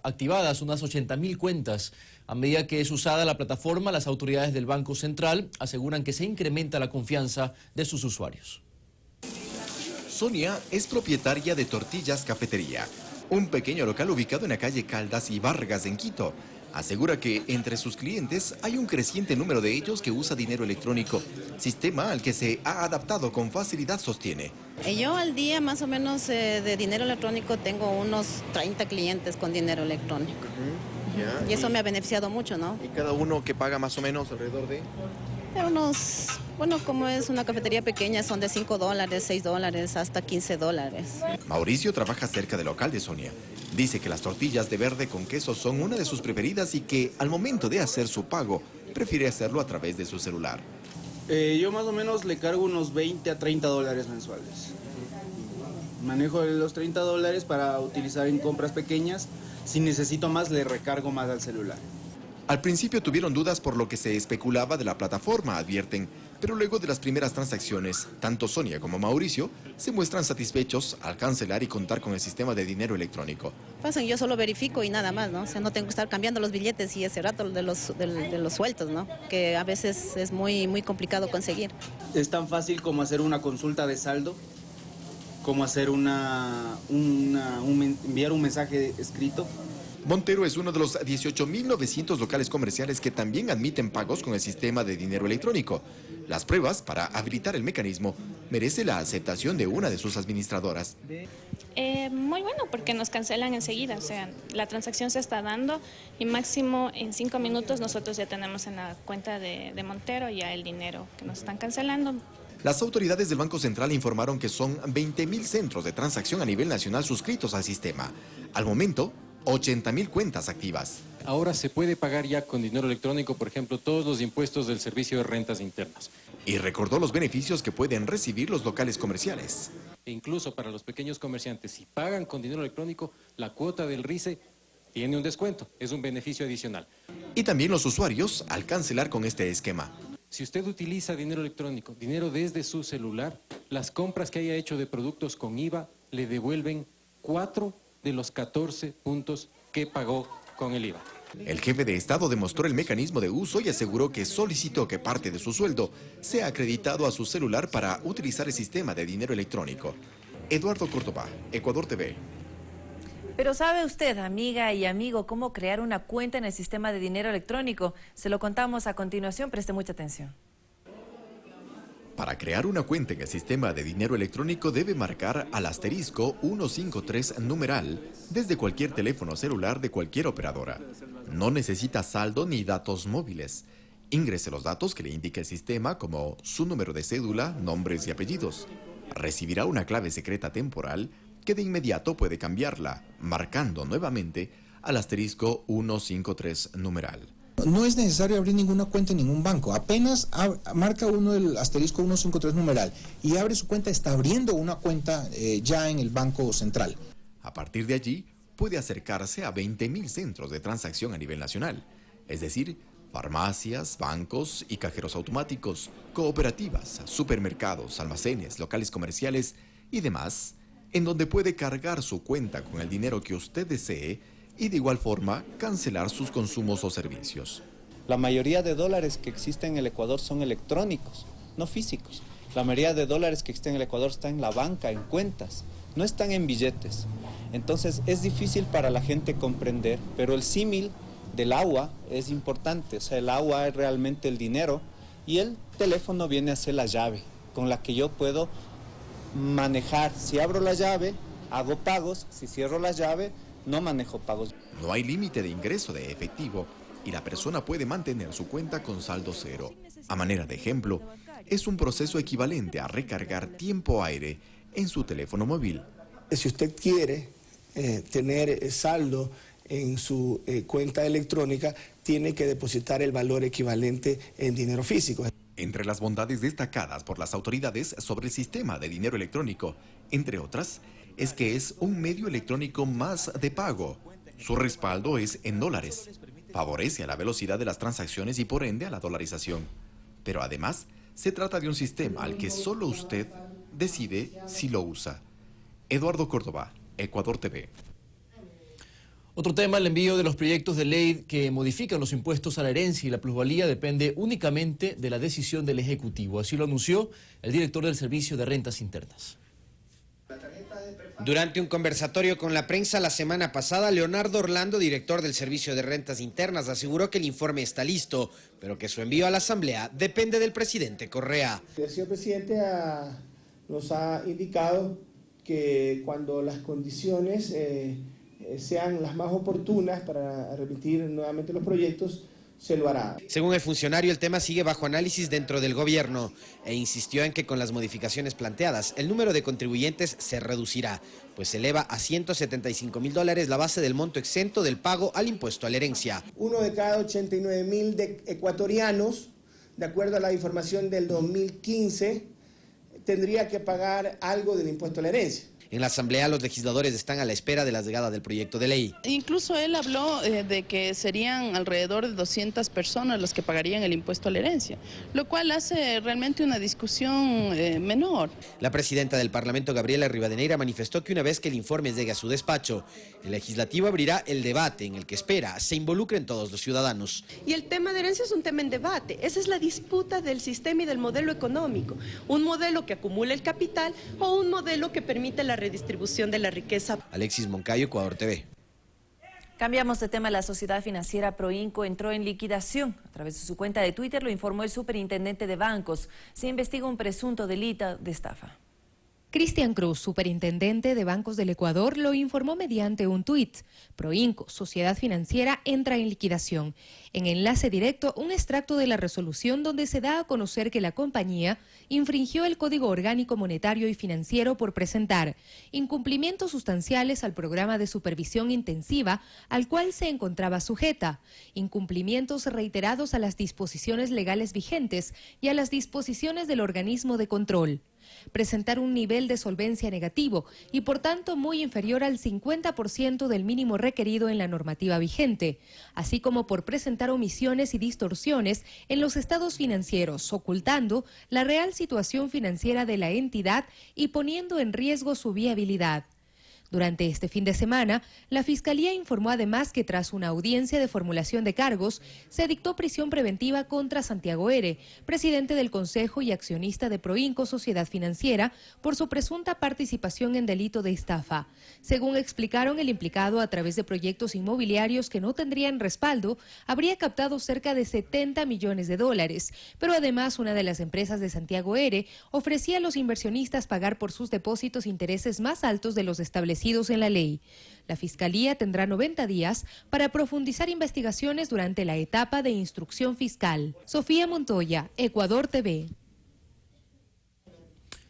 activadas unas 80.000 cuentas. A medida que es usada la plataforma, las autoridades del Banco Central aseguran que se incrementa la confianza de sus usuarios. Sonia es propietaria de Tortillas Cafetería, un pequeño local ubicado en la calle Caldas y Vargas en Quito. Asegura que entre sus clientes hay un creciente número de ellos que usa dinero electrónico, sistema al que se ha adaptado con facilidad, sostiene. Yo al día más o menos de dinero electrónico tengo unos 30 clientes con dinero electrónico. Y eso me ha beneficiado mucho, ¿no? ¿Y cada uno que paga más o menos alrededor de? De unos, bueno, como es una cafetería pequeña, son de $5, $6, hasta $15. Mauricio trabaja cerca del local de Sonia. Dice que las tortillas de verde con queso son una de sus preferidas y que al momento de hacer su pago, prefiere hacerlo a través de su celular. Yo más o menos le cargo unos $20 a $30 mensuales. Manejo los $30 para utilizar en compras pequeñas. Si necesito más, le recargo más al celular. Al principio tuvieron dudas por lo que se especulaba de la plataforma, advierten, pero luego de las primeras transacciones, tanto Sonia como Mauricio se muestran satisfechos al cancelar y contar con el sistema de dinero electrónico. Yo solo verifico y nada más, ¿no? O sea, no tengo que estar cambiando los billetes y ese rato de los sueltos, ¿no? Que a veces es muy complicado conseguir. Es tan fácil como hacer una consulta de saldo, como hacer enviar un mensaje escrito. Montero es uno de los 18.900 locales comerciales que también admiten pagos con el sistema de dinero electrónico. Las pruebas para habilitar el mecanismo merece la aceptación de una de sus administradoras. Muy bueno, porque nos cancelan enseguida, o sea, la transacción se está dando y máximo en 5 minutos nosotros ya tenemos en la cuenta de Montero ya el dinero que nos están cancelando. Las autoridades del Banco Central informaron que son 20.000 centros de transacción a nivel nacional suscritos al sistema. Al momento, 80.000 cuentas activas. Ahora se puede pagar ya con dinero electrónico, por ejemplo, todos los impuestos del Servicio de Rentas Internas. Y recordó los beneficios que pueden recibir los locales comerciales. E incluso para los pequeños comerciantes, si pagan con dinero electrónico, la cuota del RICE tiene un descuento, es un beneficio adicional. Y también los usuarios al cancelar con este esquema. Si usted utiliza dinero electrónico, dinero desde su celular, las compras que haya hecho de productos con IVA le devuelven 4 de los 14 puntos que pagó con el IVA. El jefe de Estado demostró el mecanismo de uso y aseguró que solicitó que parte de su sueldo sea acreditado a su celular para utilizar el sistema de dinero electrónico. Eduardo Córdoba, Ecuador TV. Pero ¿sabe usted, amiga y amigo, cómo crear una cuenta en el sistema de dinero electrónico? Se lo contamos a continuación, preste mucha atención. Para crear una cuenta en el sistema de dinero electrónico debe marcar al asterisco 153 numeral desde cualquier teléfono celular de cualquier operadora. No necesita saldo ni datos móviles. Ingrese los datos que le indique el sistema como su número de cédula, nombres y apellidos. Recibirá una clave secreta temporal que de inmediato puede cambiarla, marcando nuevamente al asterisco 153 numeral. No es necesario abrir ninguna cuenta en ningún banco. Apenas marca uno el asterisco 153 numeral y abre su cuenta, está abriendo una cuenta ya en el Banco Central. A partir de allí, puede acercarse a 20.000 centros de transacción a nivel nacional, es decir, farmacias, bancos y cajeros automáticos, cooperativas, supermercados, almacenes, locales comerciales y demás, en donde puede cargar su cuenta con el dinero que usted desee y de igual forma cancelar sus consumos o servicios. La mayoría de dólares que existen en el Ecuador son electrónicos, no físicos. La mayoría de dólares que existen en el Ecuador están en la banca, en cuentas, no están en billetes. Entonces es difícil para la gente comprender, pero el símil del agua es importante. O sea, el agua es realmente el dinero y el teléfono viene a ser la llave con la que yo puedo manejar. Si abro la llave, hago pagos. Si cierro la llave, no manejo pagos. No hay límite de ingreso de efectivo y la persona puede mantener su cuenta con saldo cero. A manera de ejemplo, es un proceso equivalente a recargar tiempo aire en su teléfono móvil. Si usted quiere tener saldo en su cuenta electrónica, tiene que depositar el valor equivalente en dinero físico. Entre las bondades destacadas por las autoridades sobre el sistema de dinero electrónico, entre otras, es que es un medio electrónico más de pago. Su respaldo es en dólares. Favorece a la velocidad de las transacciones y por ende a la dolarización. Pero además, se trata de un sistema al que solo usted decide si lo usa. Eduardo Córdoba, Ecuador TV. Otro tema, el envío de los proyectos de ley que modifican los impuestos a la herencia y la plusvalía depende únicamente de la decisión del Ejecutivo. Así lo anunció el director del Servicio de Rentas Internas. Durante un conversatorio con la prensa la semana pasada, Leonardo Orlando, director del Servicio de Rentas Internas, aseguró que el informe está listo, pero que su envío a la Asamblea depende del presidente Correa. El señor presidente nos ha indicado que cuando las condiciones sean las más oportunas para remitir nuevamente los proyectos, se lo hará. Según el funcionario, el tema sigue bajo análisis dentro del gobierno e insistió en que con las modificaciones planteadas, el número de contribuyentes se reducirá, pues se eleva a $175.000 la base del monto exento del pago al impuesto a la herencia. 1 de cada 89.000 ecuatorianos, de acuerdo a la información del 2015, tendría que pagar algo del impuesto a la herencia. En la Asamblea, los legisladores están a la espera de la llegada del proyecto de ley. Incluso él habló de que serían alrededor de 200 personas las que pagarían el impuesto a la herencia, lo cual hace realmente una discusión menor. La presidenta del Parlamento, Gabriela Rivadeneira, manifestó que una vez que el informe llegue a su despacho, el legislativo abrirá el debate en el que espera se involucren todos los ciudadanos. Y el tema de herencia es un tema en debate. Esa es la disputa del sistema y del modelo económico. Un modelo que acumula el capital o un modelo que permite la redistribución de la riqueza. Alexis Moncayo, Ecuador TV. Cambiamos de tema. La sociedad financiera Proinco entró en liquidación. A través de su cuenta de Twitter lo informó el superintendente de bancos. Se investiga un presunto delito de estafa. Cristian Cruz, superintendente de Bancos del Ecuador, lo informó mediante un tuit. Proinco, sociedad financiera, entra en liquidación. En enlace directo, un extracto de la resolución donde se da a conocer que la compañía infringió el Código Orgánico Monetario y Financiero por presentar incumplimientos sustanciales al programa de supervisión intensiva al cual se encontraba sujeta, incumplimientos reiterados a las disposiciones legales vigentes y a las disposiciones del organismo de control, presentar un nivel de solvencia negativo y por tanto muy inferior al 50% del mínimo requerido en la normativa vigente, así como por presentar omisiones y distorsiones en los estados financieros, ocultando la real situación financiera de la entidad y poniendo en riesgo su viabilidad. Durante este fin de semana, la Fiscalía informó además que tras una audiencia de formulación de cargos, se dictó prisión preventiva contra Santiago R., presidente del Consejo y accionista de Proinco Sociedad Financiera, por su presunta participación en delito de estafa. Según explicaron, el implicado, a través de proyectos inmobiliarios que no tendrían respaldo, habría captado cerca de $70 millones, pero además una de las empresas de Santiago R. ofrecía a los inversionistas pagar por sus depósitos intereses más altos de los establecidos en la ley. La Fiscalía tendrá 90 días para profundizar investigaciones durante la etapa de instrucción fiscal. Sofía Montoya, Ecuador TV.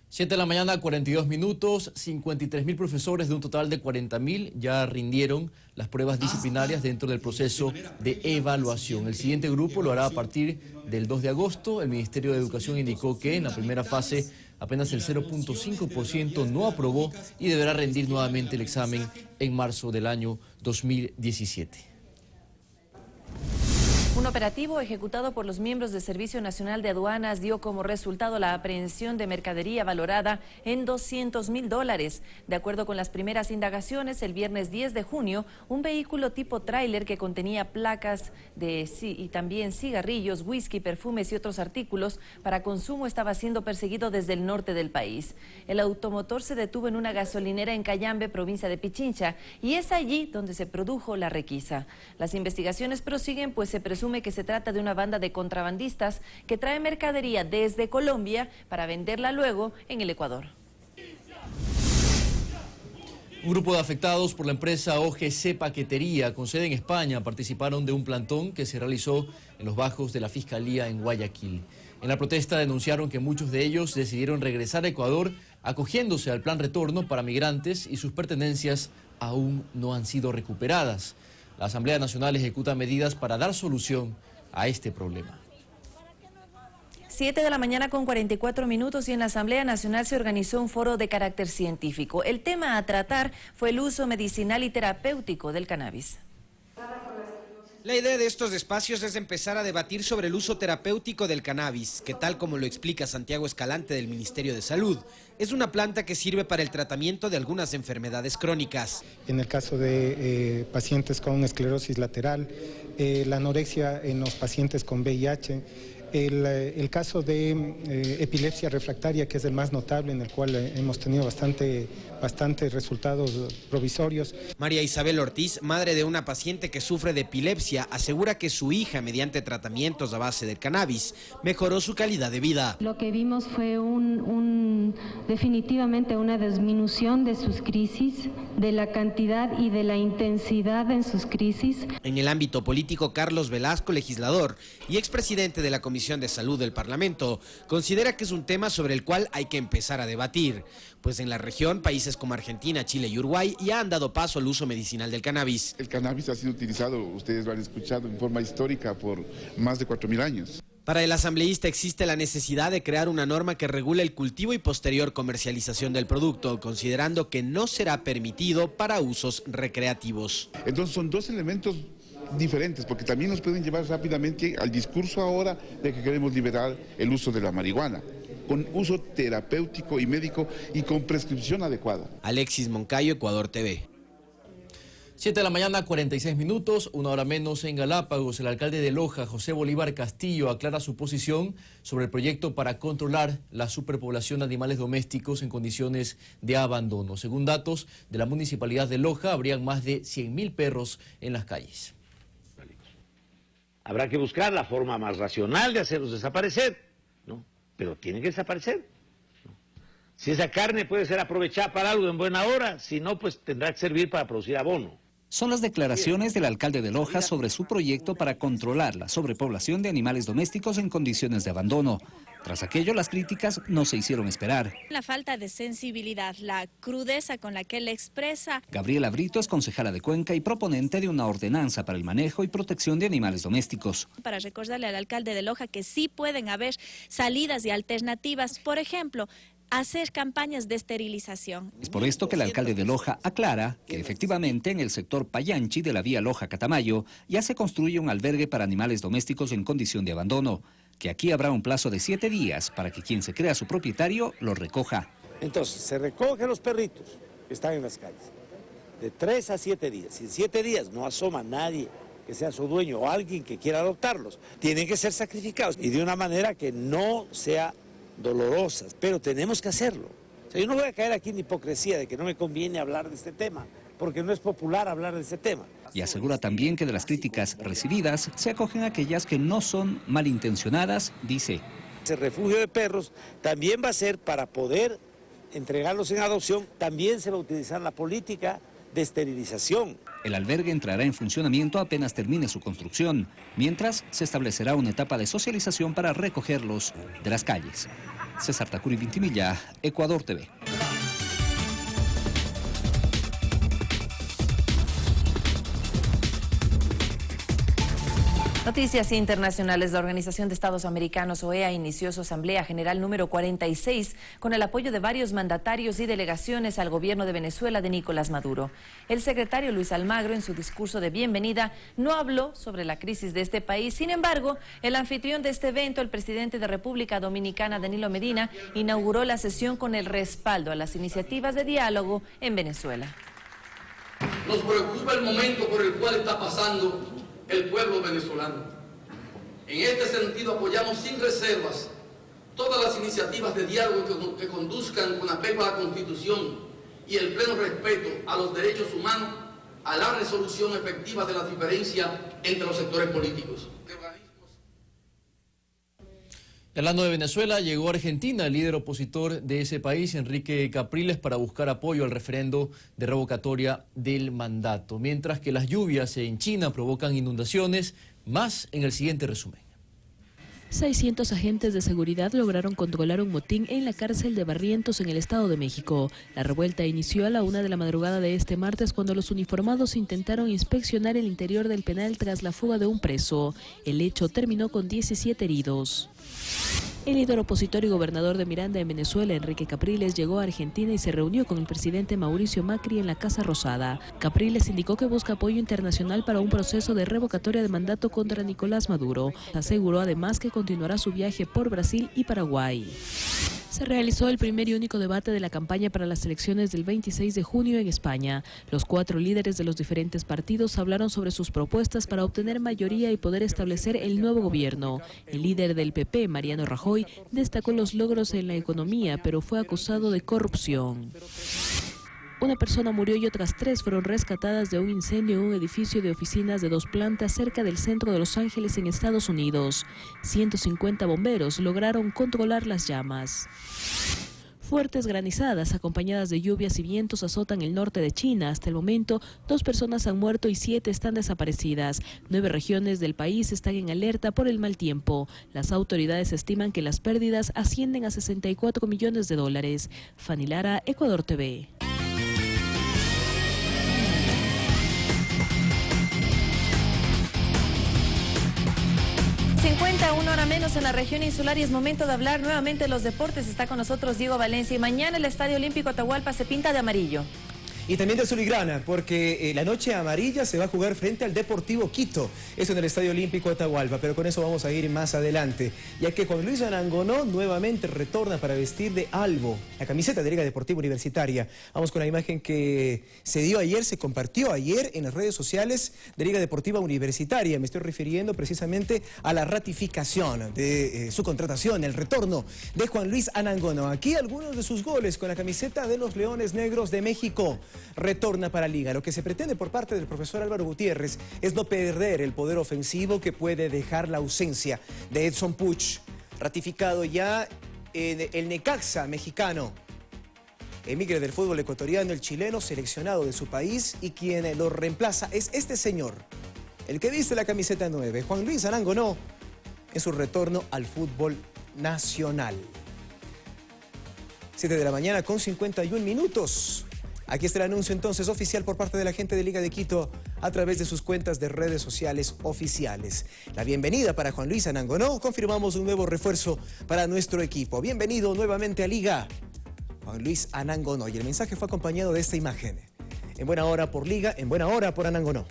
7 de la mañana, 42 minutos. 53.000 profesores de un total de 40.000 ya rindieron las pruebas disciplinarias dentro del proceso de evaluación. El siguiente grupo lo hará a partir del 2 de agosto. El Ministerio de Educación indicó que en la primera fase apenas el 0.5% no aprobó y deberá rendir nuevamente el examen en marzo del año 2017. Un operativo ejecutado por los miembros del Servicio Nacional de Aduanas dio como resultado la aprehensión de mercadería valorada en $200.000. De acuerdo con las primeras indagaciones, el viernes 10 de junio, un vehículo tipo tráiler que contenía placas y también cigarrillos, whisky, perfumes y otros artículos para consumo estaba siendo perseguido desde el norte del país. El automotor se detuvo en una gasolinera en Cayambe, provincia de Pichincha, y es allí donde se produjo la requisa. Las investigaciones prosiguen, pues se presume que se trata de una banda de contrabandistas que trae mercadería desde Colombia para venderla luego en el Ecuador. Un grupo de afectados por la empresa OGC Paquetería con sede en España participaron de un plantón que se realizó en los bajos de la Fiscalía en Guayaquil. En la protesta denunciaron que muchos de ellos decidieron regresar a Ecuador acogiéndose al plan retorno para migrantes y sus pertenencias aún no han sido recuperadas. La Asamblea Nacional ejecuta medidas para dar solución a este problema. 7 de la mañana con 44 minutos y en la Asamblea Nacional se organizó un foro de carácter científico. El tema a tratar fue el uso medicinal y terapéutico del cannabis. La idea de estos espacios es empezar a debatir sobre el uso terapéutico del cannabis, que tal como lo explica Santiago Escalante del Ministerio de Salud, es una planta que sirve para el tratamiento de algunas enfermedades crónicas. En el caso de pacientes con esclerosis lateral, la anorexia en los pacientes con VIH, el caso de epilepsia refractaria, que es el más notable, en el cual hemos tenido bastante resultados provisorios. María Isabel Ortiz, madre de una paciente que sufre de epilepsia, asegura que su hija, mediante tratamientos a base del cannabis, mejoró su calidad de vida. Lo que vimos fue definitivamente una disminución de sus crisis, de la cantidad y de la intensidad en sus crisis. En el ámbito político, Carlos Velasco, legislador y expresidente de la Comisión de Salud del Parlamento, considera que es un tema sobre el cual hay que empezar a debatir, pues en la región, países como Argentina, Chile y Uruguay ya han dado paso al uso medicinal del cannabis. El cannabis ha sido utilizado, ustedes lo han escuchado, en forma histórica por más de 4.000 años. Para el asambleísta existe la necesidad de crear una norma que regule el cultivo y posterior comercialización del producto, considerando que no será permitido para usos recreativos. Entonces son dos elementos diferentes, porque también nos pueden llevar rápidamente al discurso ahora de que queremos liberar el uso de la marihuana, con uso terapéutico y médico y con prescripción adecuada. Alexis Moncayo, Ecuador TV. 7 de la mañana, 46 minutos, una hora menos en Galápagos. El alcalde de Loja, José Bolívar Castillo, aclara su posición sobre el proyecto para controlar la superpoblación de animales domésticos en condiciones de abandono. Según datos de la municipalidad de Loja, habrían más de 100.000 perros en las calles. Habrá que buscar la forma más racional de hacerlos desaparecer, ¿no? Pero tienen que desaparecer, ¿no? Si esa carne puede ser aprovechada para algo en buena hora, si no, pues tendrá que servir para producir abono. Son las declaraciones del alcalde de Loja sobre su proyecto para controlar la sobrepoblación de animales domésticos en condiciones de abandono. Tras aquello, las críticas no se hicieron esperar. La falta de sensibilidad, la crudeza con la que él expresa. Gabriela Brito es concejala de Cuenca y proponente de una ordenanza para el manejo y protección de animales domésticos. Para recordarle al alcalde de Loja que sí pueden haber salidas y alternativas, por ejemplo, hacer campañas de esterilización. Es por esto que el alcalde de Loja aclara que efectivamente en el sector Payanchi de la vía Loja-Catamayo ya se construye un albergue para animales domésticos en condición de abandono, que aquí habrá un plazo de 7 días para que quien se crea su propietario lo recoja. Entonces, se recogen los perritos que están en las calles, de 3 a 7 días. Si en 7 días no asoma nadie que sea su dueño o alguien que quiera adoptarlos, tienen que ser sacrificados y de una manera que no sea dolorosas, pero tenemos que hacerlo. O sea, yo no voy a caer aquí en hipocresía de que no me conviene hablar de este tema, porque no es popular hablar de este tema. Y asegura también que de las críticas recibidas se acogen aquellas que no son malintencionadas, dice. Ese refugio de perros también va a ser para poder entregarlos en adopción, también se va a utilizar la política de esterilización. El albergue entrará en funcionamiento apenas termine su construcción, mientras se establecerá una etapa de socialización para recogerlos de las calles. César Tacuri Vintimilla, Ecuador TV. Noticias internacionales. La Organización de Estados Americanos, OEA, inició su Asamblea General número 46 con el apoyo de varios mandatarios y delegaciones al gobierno de Venezuela de Nicolás Maduro. El secretario Luis Almagro, en su discurso de bienvenida, no habló sobre la crisis de este país. Sin embargo, el anfitrión de este evento, el presidente de República Dominicana, Danilo Medina, inauguró la sesión con el respaldo a las iniciativas de diálogo en Venezuela. Nos preocupa el momento por el cual está pasando el pueblo venezolano. En este sentido apoyamos sin reservas todas las iniciativas de diálogo que conduzcan con apego a la Constitución y el pleno respeto a los derechos humanos, a la resolución efectiva de la diferencia entre los sectores políticos. Hablando de Venezuela, llegó a Argentina el líder opositor de ese país, Enrique Capriles, para buscar apoyo al referendo de revocatoria del mandato. Mientras que las lluvias en China provocan inundaciones, más en el siguiente resumen. 600 agentes de seguridad lograron controlar un motín en la cárcel de Barrientos en el Estado de México. La revuelta inició a la 1 de la madrugada de este martes cuando los uniformados intentaron inspeccionar el interior del penal tras la fuga de un preso. El hecho terminó con 17 heridos. El líder opositor y gobernador de Miranda en Venezuela, Enrique Capriles, llegó a Argentina y se reunió con el presidente Mauricio Macri en la Casa Rosada. Capriles indicó que busca apoyo internacional para un proceso de revocatoria de mandato contra Nicolás Maduro. Aseguró además que continuará su viaje por Brasil y Paraguay. Se realizó el primer y único debate de la campaña para las elecciones del 26 de junio en España. Los 4 líderes de los diferentes partidos hablaron sobre sus propuestas para obtener mayoría y poder establecer el nuevo gobierno. El líder del PP, Mariano Rajoy, destacó los logros en la economía, pero fue acusado de corrupción. Una persona murió y otras 3 fueron rescatadas de un incendio en un edificio de oficinas de 2 plantas cerca del centro de Los Ángeles en Estados Unidos. 150 bomberos lograron controlar las llamas. Fuertes granizadas acompañadas de lluvias y vientos azotan el norte de China. Hasta el momento, 2 personas han muerto y 7 están desaparecidas. 9 regiones del país están en alerta por el mal tiempo. Las autoridades estiman que las pérdidas ascienden a $64 millones. Fanny Lara, Ecuador TV. 51 horas menos en la región insular y es momento de hablar nuevamente de los deportes. Está con nosotros Diego Valencia y mañana el Estadio Olímpico Atahualpa se pinta de amarillo. Y también de azul y grana, porque la noche amarilla se va a jugar frente al Deportivo Quito. Eso en el Estadio Olímpico Atahualpa, pero con eso vamos a ir más adelante. Ya que Juan Luis Anangonó nuevamente retorna para vestir de albo la camiseta de Liga Deportiva Universitaria. Vamos con la imagen que se dio ayer, se compartió ayer en las redes sociales de Liga Deportiva Universitaria. Me estoy refiriendo precisamente a la ratificación de su contratación, el retorno de Juan Luis Anangonó. Aquí algunos de sus goles con la camiseta de los Leones Negros de México. Retorna para Liga. Lo que se pretende por parte del profesor Álvaro Gutiérrez es no perder el poder ofensivo que puede dejar la ausencia de Edson Puch, ratificado ya en el Necaxa mexicano. Emigre del fútbol ecuatoriano, el chileno seleccionado de su país, y quien lo reemplaza es este señor, el que viste la camiseta 9, Juan Luis Anangonó, en su retorno al fútbol nacional. 7 de la mañana con 51 minutos. Aquí está el anuncio entonces oficial por parte de la gente de Liga de Quito a través de sus cuentas de redes sociales oficiales. La bienvenida para Juan Luis Anangonó. Confirmamos un nuevo refuerzo para nuestro equipo. Bienvenido nuevamente a Liga, Juan Luis Anangonó. Y el mensaje fue acompañado de esta imagen. En buena hora por Liga, en buena hora por Anangonó.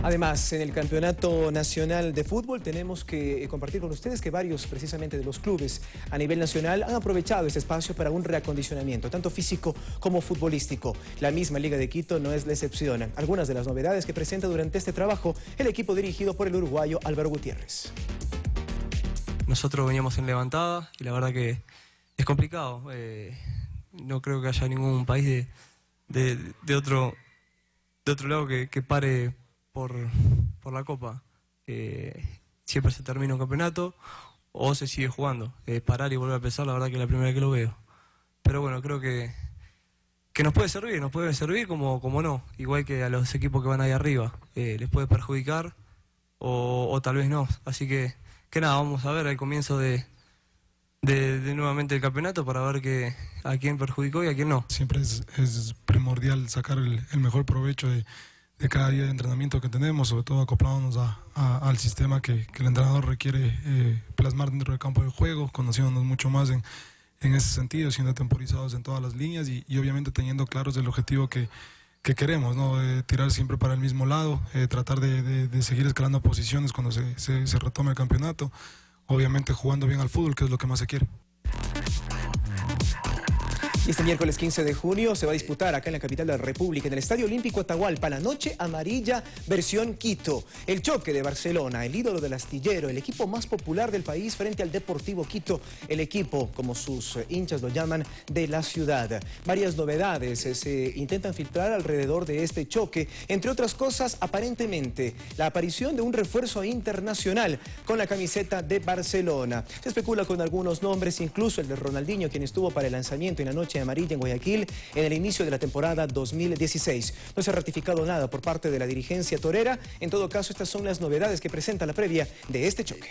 Además, en el Campeonato Nacional de Fútbol tenemos que compartir con ustedes que varios precisamente de los clubes a nivel nacional han aprovechado este espacio para un reacondicionamiento, tanto físico como futbolístico. La misma Liga de Quito no es la excepción. Algunas de las novedades que presenta durante este trabajo el equipo dirigido por el uruguayo Álvaro Gutiérrez. Nosotros veníamos en levantada y la verdad que es complicado. No creo que haya ningún país de otro lado que pare por la Copa. Siempre se termina un campeonato o se sigue jugando. Parar y volver a empezar, la verdad que es la primera vez que lo veo. Pero bueno, creo que nos puede servir como no. Igual que a los equipos que van ahí arriba. Les puede perjudicar o tal vez no. Así que nada, vamos a ver el comienzo de nuevamente el campeonato para ver a quién perjudicó y a quién no. Siempre es primordial sacar el mejor provecho de cada día de entrenamiento que tenemos, sobre todo acoplándonos al sistema que el entrenador requiere plasmar dentro del campo de juego, conociéndonos mucho más en ese sentido, siendo temporizados en todas las líneas y obviamente teniendo claros el objetivo que queremos, ¿no? Tirar siempre para el mismo lado, tratar de seguir escalando posiciones cuando se retome el campeonato, obviamente jugando bien al fútbol, que es lo que más se quiere. Este miércoles 15 de junio se va a disputar acá en la capital de la República, en el Estadio Olímpico Atahualpa, la Noche Amarilla versión Quito. El choque de Barcelona, el ídolo del astillero, el equipo más popular del país frente al Deportivo Quito, el equipo, como sus hinchas lo llaman, de la ciudad. Varias novedades se intentan filtrar alrededor de este choque, entre otras cosas, aparentemente, la aparición de un refuerzo internacional con la camiseta de Barcelona. Se especula con algunos nombres, incluso el de Ronaldinho, quien estuvo para el lanzamiento en la Noche Amarilla en Guayaquil en el inicio de la temporada 2016. No se ha ratificado nada por parte de la dirigencia torera. En todo caso, estas son las novedades que presenta la previa de este choque.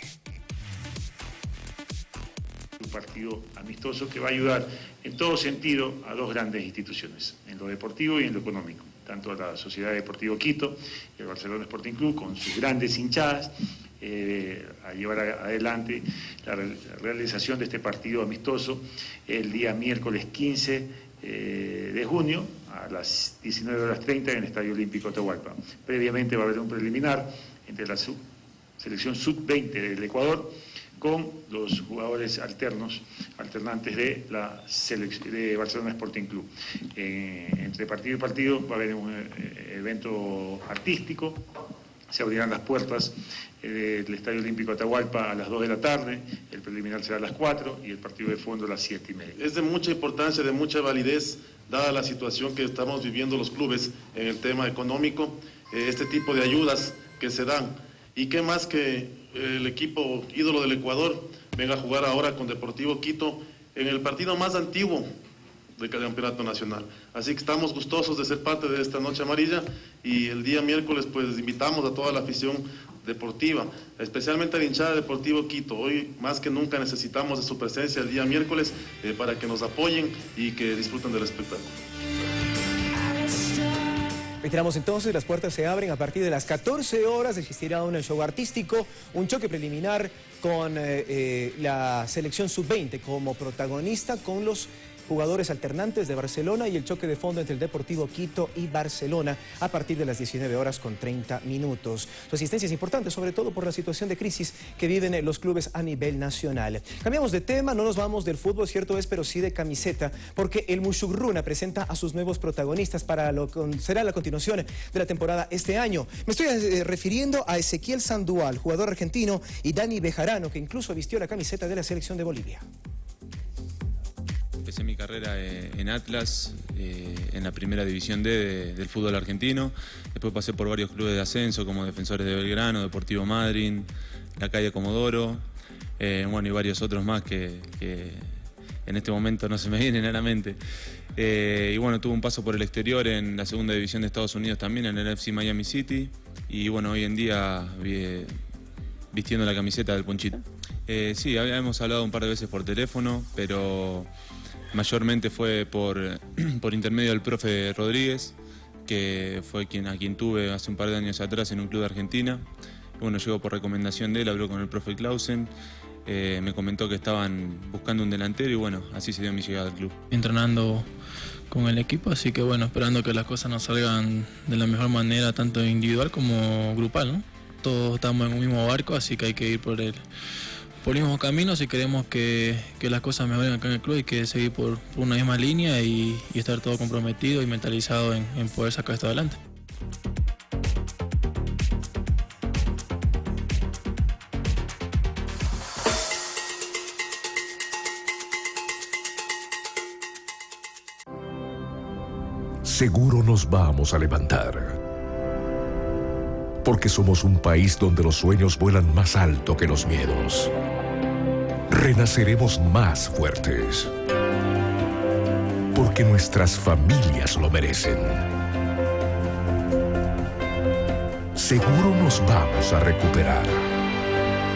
Un partido amistoso que va a ayudar en todo sentido a dos grandes instituciones, en lo deportivo y en lo económico, tanto a la Sociedad Deportivo Quito y el Barcelona Sporting Club, con sus grandes hinchadas, a llevar adelante la realización de este partido amistoso el día miércoles 15 de junio a las 19:30 en el Estadio Olímpico Atahualpa. Previamente va a haber un preliminar entre la selección sub-20 del Ecuador con los jugadores alternantes de la selección de Barcelona Sporting Club. Entre partido y partido va a haber un evento artístico. Se abrirán las puertas del Estadio Olímpico Atahualpa a las 2 de la tarde, el preliminar será a las 4 y el partido de fondo a las 7:30. Es de mucha importancia, de mucha validez, dada la situación que estamos viviendo los clubes en el tema económico, este tipo de ayudas que se dan. Y qué más que el equipo ídolo del Ecuador venga a jugar ahora con Deportivo Quito en el partido más antiguo del campeonato nacional. Así que estamos gustosos de ser parte de esta Noche Amarilla y el día miércoles pues invitamos a toda la afición deportiva, especialmente a la hinchada de Deportivo Quito. Hoy más que nunca necesitamos de su presencia el día miércoles para que nos apoyen y que disfruten del espectáculo. Reiteramos entonces, las puertas se abren a partir de las 14 horas, existirá un show artístico, un choque preliminar con la selección sub-20 como protagonista, con los jugadores alternantes de Barcelona y el choque de fondo entre el Deportivo Quito y Barcelona a partir de las 19 horas con 30 minutos. Su asistencia es importante, sobre todo por la situación de crisis que viven los clubes a nivel nacional. Cambiamos de tema, no nos vamos del fútbol, cierto es, pero sí de camiseta, porque el Musugruna presenta a sus nuevos protagonistas para lo que será la continuación de la temporada este año. Me estoy refiriendo a Ezequiel Sandoval, jugador argentino, y Dani Bejarano, que incluso vistió la camiseta de la selección de Bolivia. Empecé mi carrera en Atlas, en la primera división D del fútbol argentino. Después pasé por varios clubes de ascenso como Defensores de Belgrano, Deportivo Madryn, La Calle Comodoro, bueno, y varios otros más que en este momento no se me vienen a la mente. Y bueno, tuve un paso por el exterior en la segunda división de Estados Unidos también, en el FC Miami City. Y bueno, hoy en día vistiendo la camiseta del Punchito. Sí, habíamos hablado un par de veces por teléfono, pero mayormente fue por intermedio del profe Rodríguez, que fue a quien tuve hace un par de años atrás en un club de Argentina. Bueno, llegó por recomendación de él, habló con el profe Clausen, me comentó que estaban buscando un delantero y bueno, así se dio mi llegada al club. Entrenando con el equipo, así que bueno, esperando que las cosas nos salgan de la mejor manera, tanto individual como grupal, ¿no? Todos estamos en un mismo barco, así que hay que ir por el mismo camino si queremos que las cosas mejoren acá en el club. Hay que seguir por una misma línea y estar todo comprometido y mentalizado en poder sacar esto adelante. Seguro nos vamos a levantar. Porque somos un país donde los sueños vuelan más alto que los miedos. Renaceremos más fuertes. Porque nuestras familias lo merecen. Seguro nos vamos a recuperar.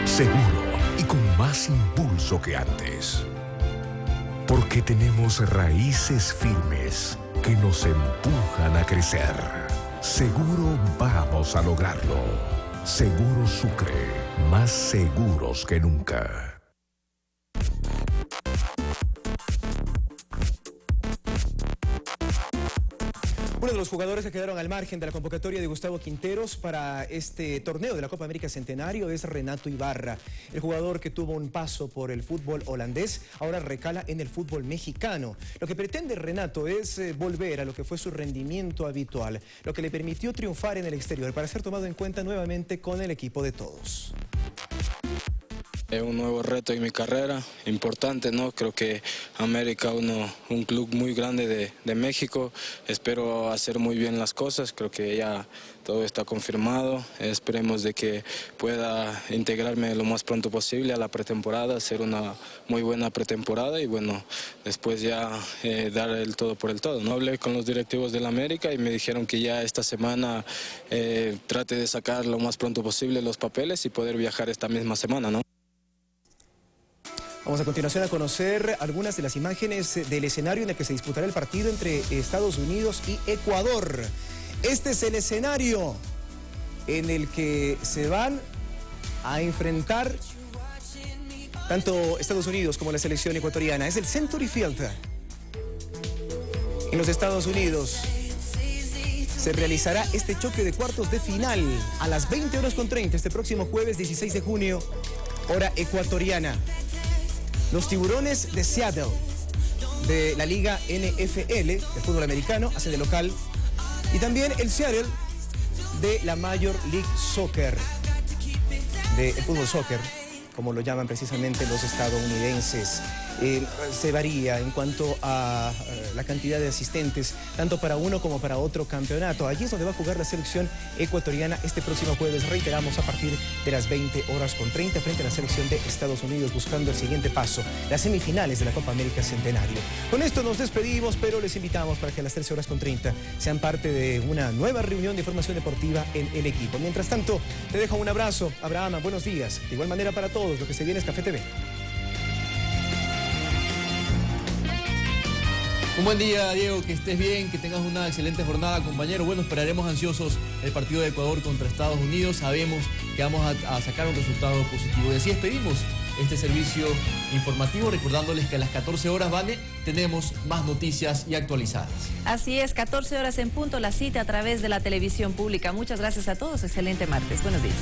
Seguro y con más impulso que antes. Porque tenemos raíces firmes que nos empujan a crecer. Seguro vamos a lograrlo. Seguro Sucre, más seguros que nunca. Uno de los los jugadores que quedaron al margen de la convocatoria de Gustavo Quinteros para este torneo de la Copa América Centenario es Renato Ibarra. El jugador que tuvo un paso por el fútbol holandés ahora recala en el fútbol mexicano. Lo que pretende Renato es volver a lo que fue su rendimiento habitual, lo que le permitió triunfar en el exterior para ser tomado en cuenta nuevamente con el equipo de todos. Es un nuevo reto en mi carrera, importante, ¿no? Creo que América un club muy grande de México. Espero hacer muy bien las cosas, creo que ya todo está confirmado. Esperemos de que pueda integrarme lo más pronto posible a la pretemporada, hacer una muy buena pretemporada y bueno, después ya dar el todo por el todo, ¿no? Hablé con los directivos del América y me dijeron que ya esta semana trate de sacar lo más pronto posible los papeles y poder viajar esta misma semana, ¿no? Vamos a continuación a conocer algunas de las imágenes del escenario en el que se disputará el partido entre Estados Unidos y Ecuador. Este es el escenario en el que se van a enfrentar tanto Estados Unidos como la selección ecuatoriana. Es el Century Field. En los Estados Unidos se realizará este choque de cuartos de final a las 20:30 este próximo jueves 16 de junio, hora ecuatoriana. Los Tiburones de Seattle, de la Liga NFL, de fútbol americano, hacen de local. Y también el Seattle, de la Major League Soccer, del fútbol soccer, como lo llaman precisamente los estadounidenses. Se varía en cuanto a la cantidad de asistentes, tanto para uno como para otro campeonato. Allí es donde va a jugar la selección ecuatoriana este próximo jueves, reiteramos, a partir de las 20:30 frente a la selección de Estados Unidos, buscando el siguiente paso, las semifinales de la Copa América Centenario. Con esto nos despedimos, pero les invitamos para que a las 13:30 sean parte de una nueva reunión de información deportiva en el equipo. Mientras tanto, te dejo un abrazo. Abraham, buenos días. De igual manera para todos, lo que se viene es Café TV. Un buen día, Diego, que estés bien, que tengas una excelente jornada, compañero. Bueno, esperaremos ansiosos el partido de Ecuador contra Estados Unidos. Sabemos que vamos a sacar un resultado positivo. Y así despedimos este servicio informativo, recordándoles que a las 14 horas, Vane, tenemos más noticias y actualizadas. Así es, 14 horas en punto, la cita a través de la televisión pública. Muchas gracias a todos, excelente martes. Buenos días.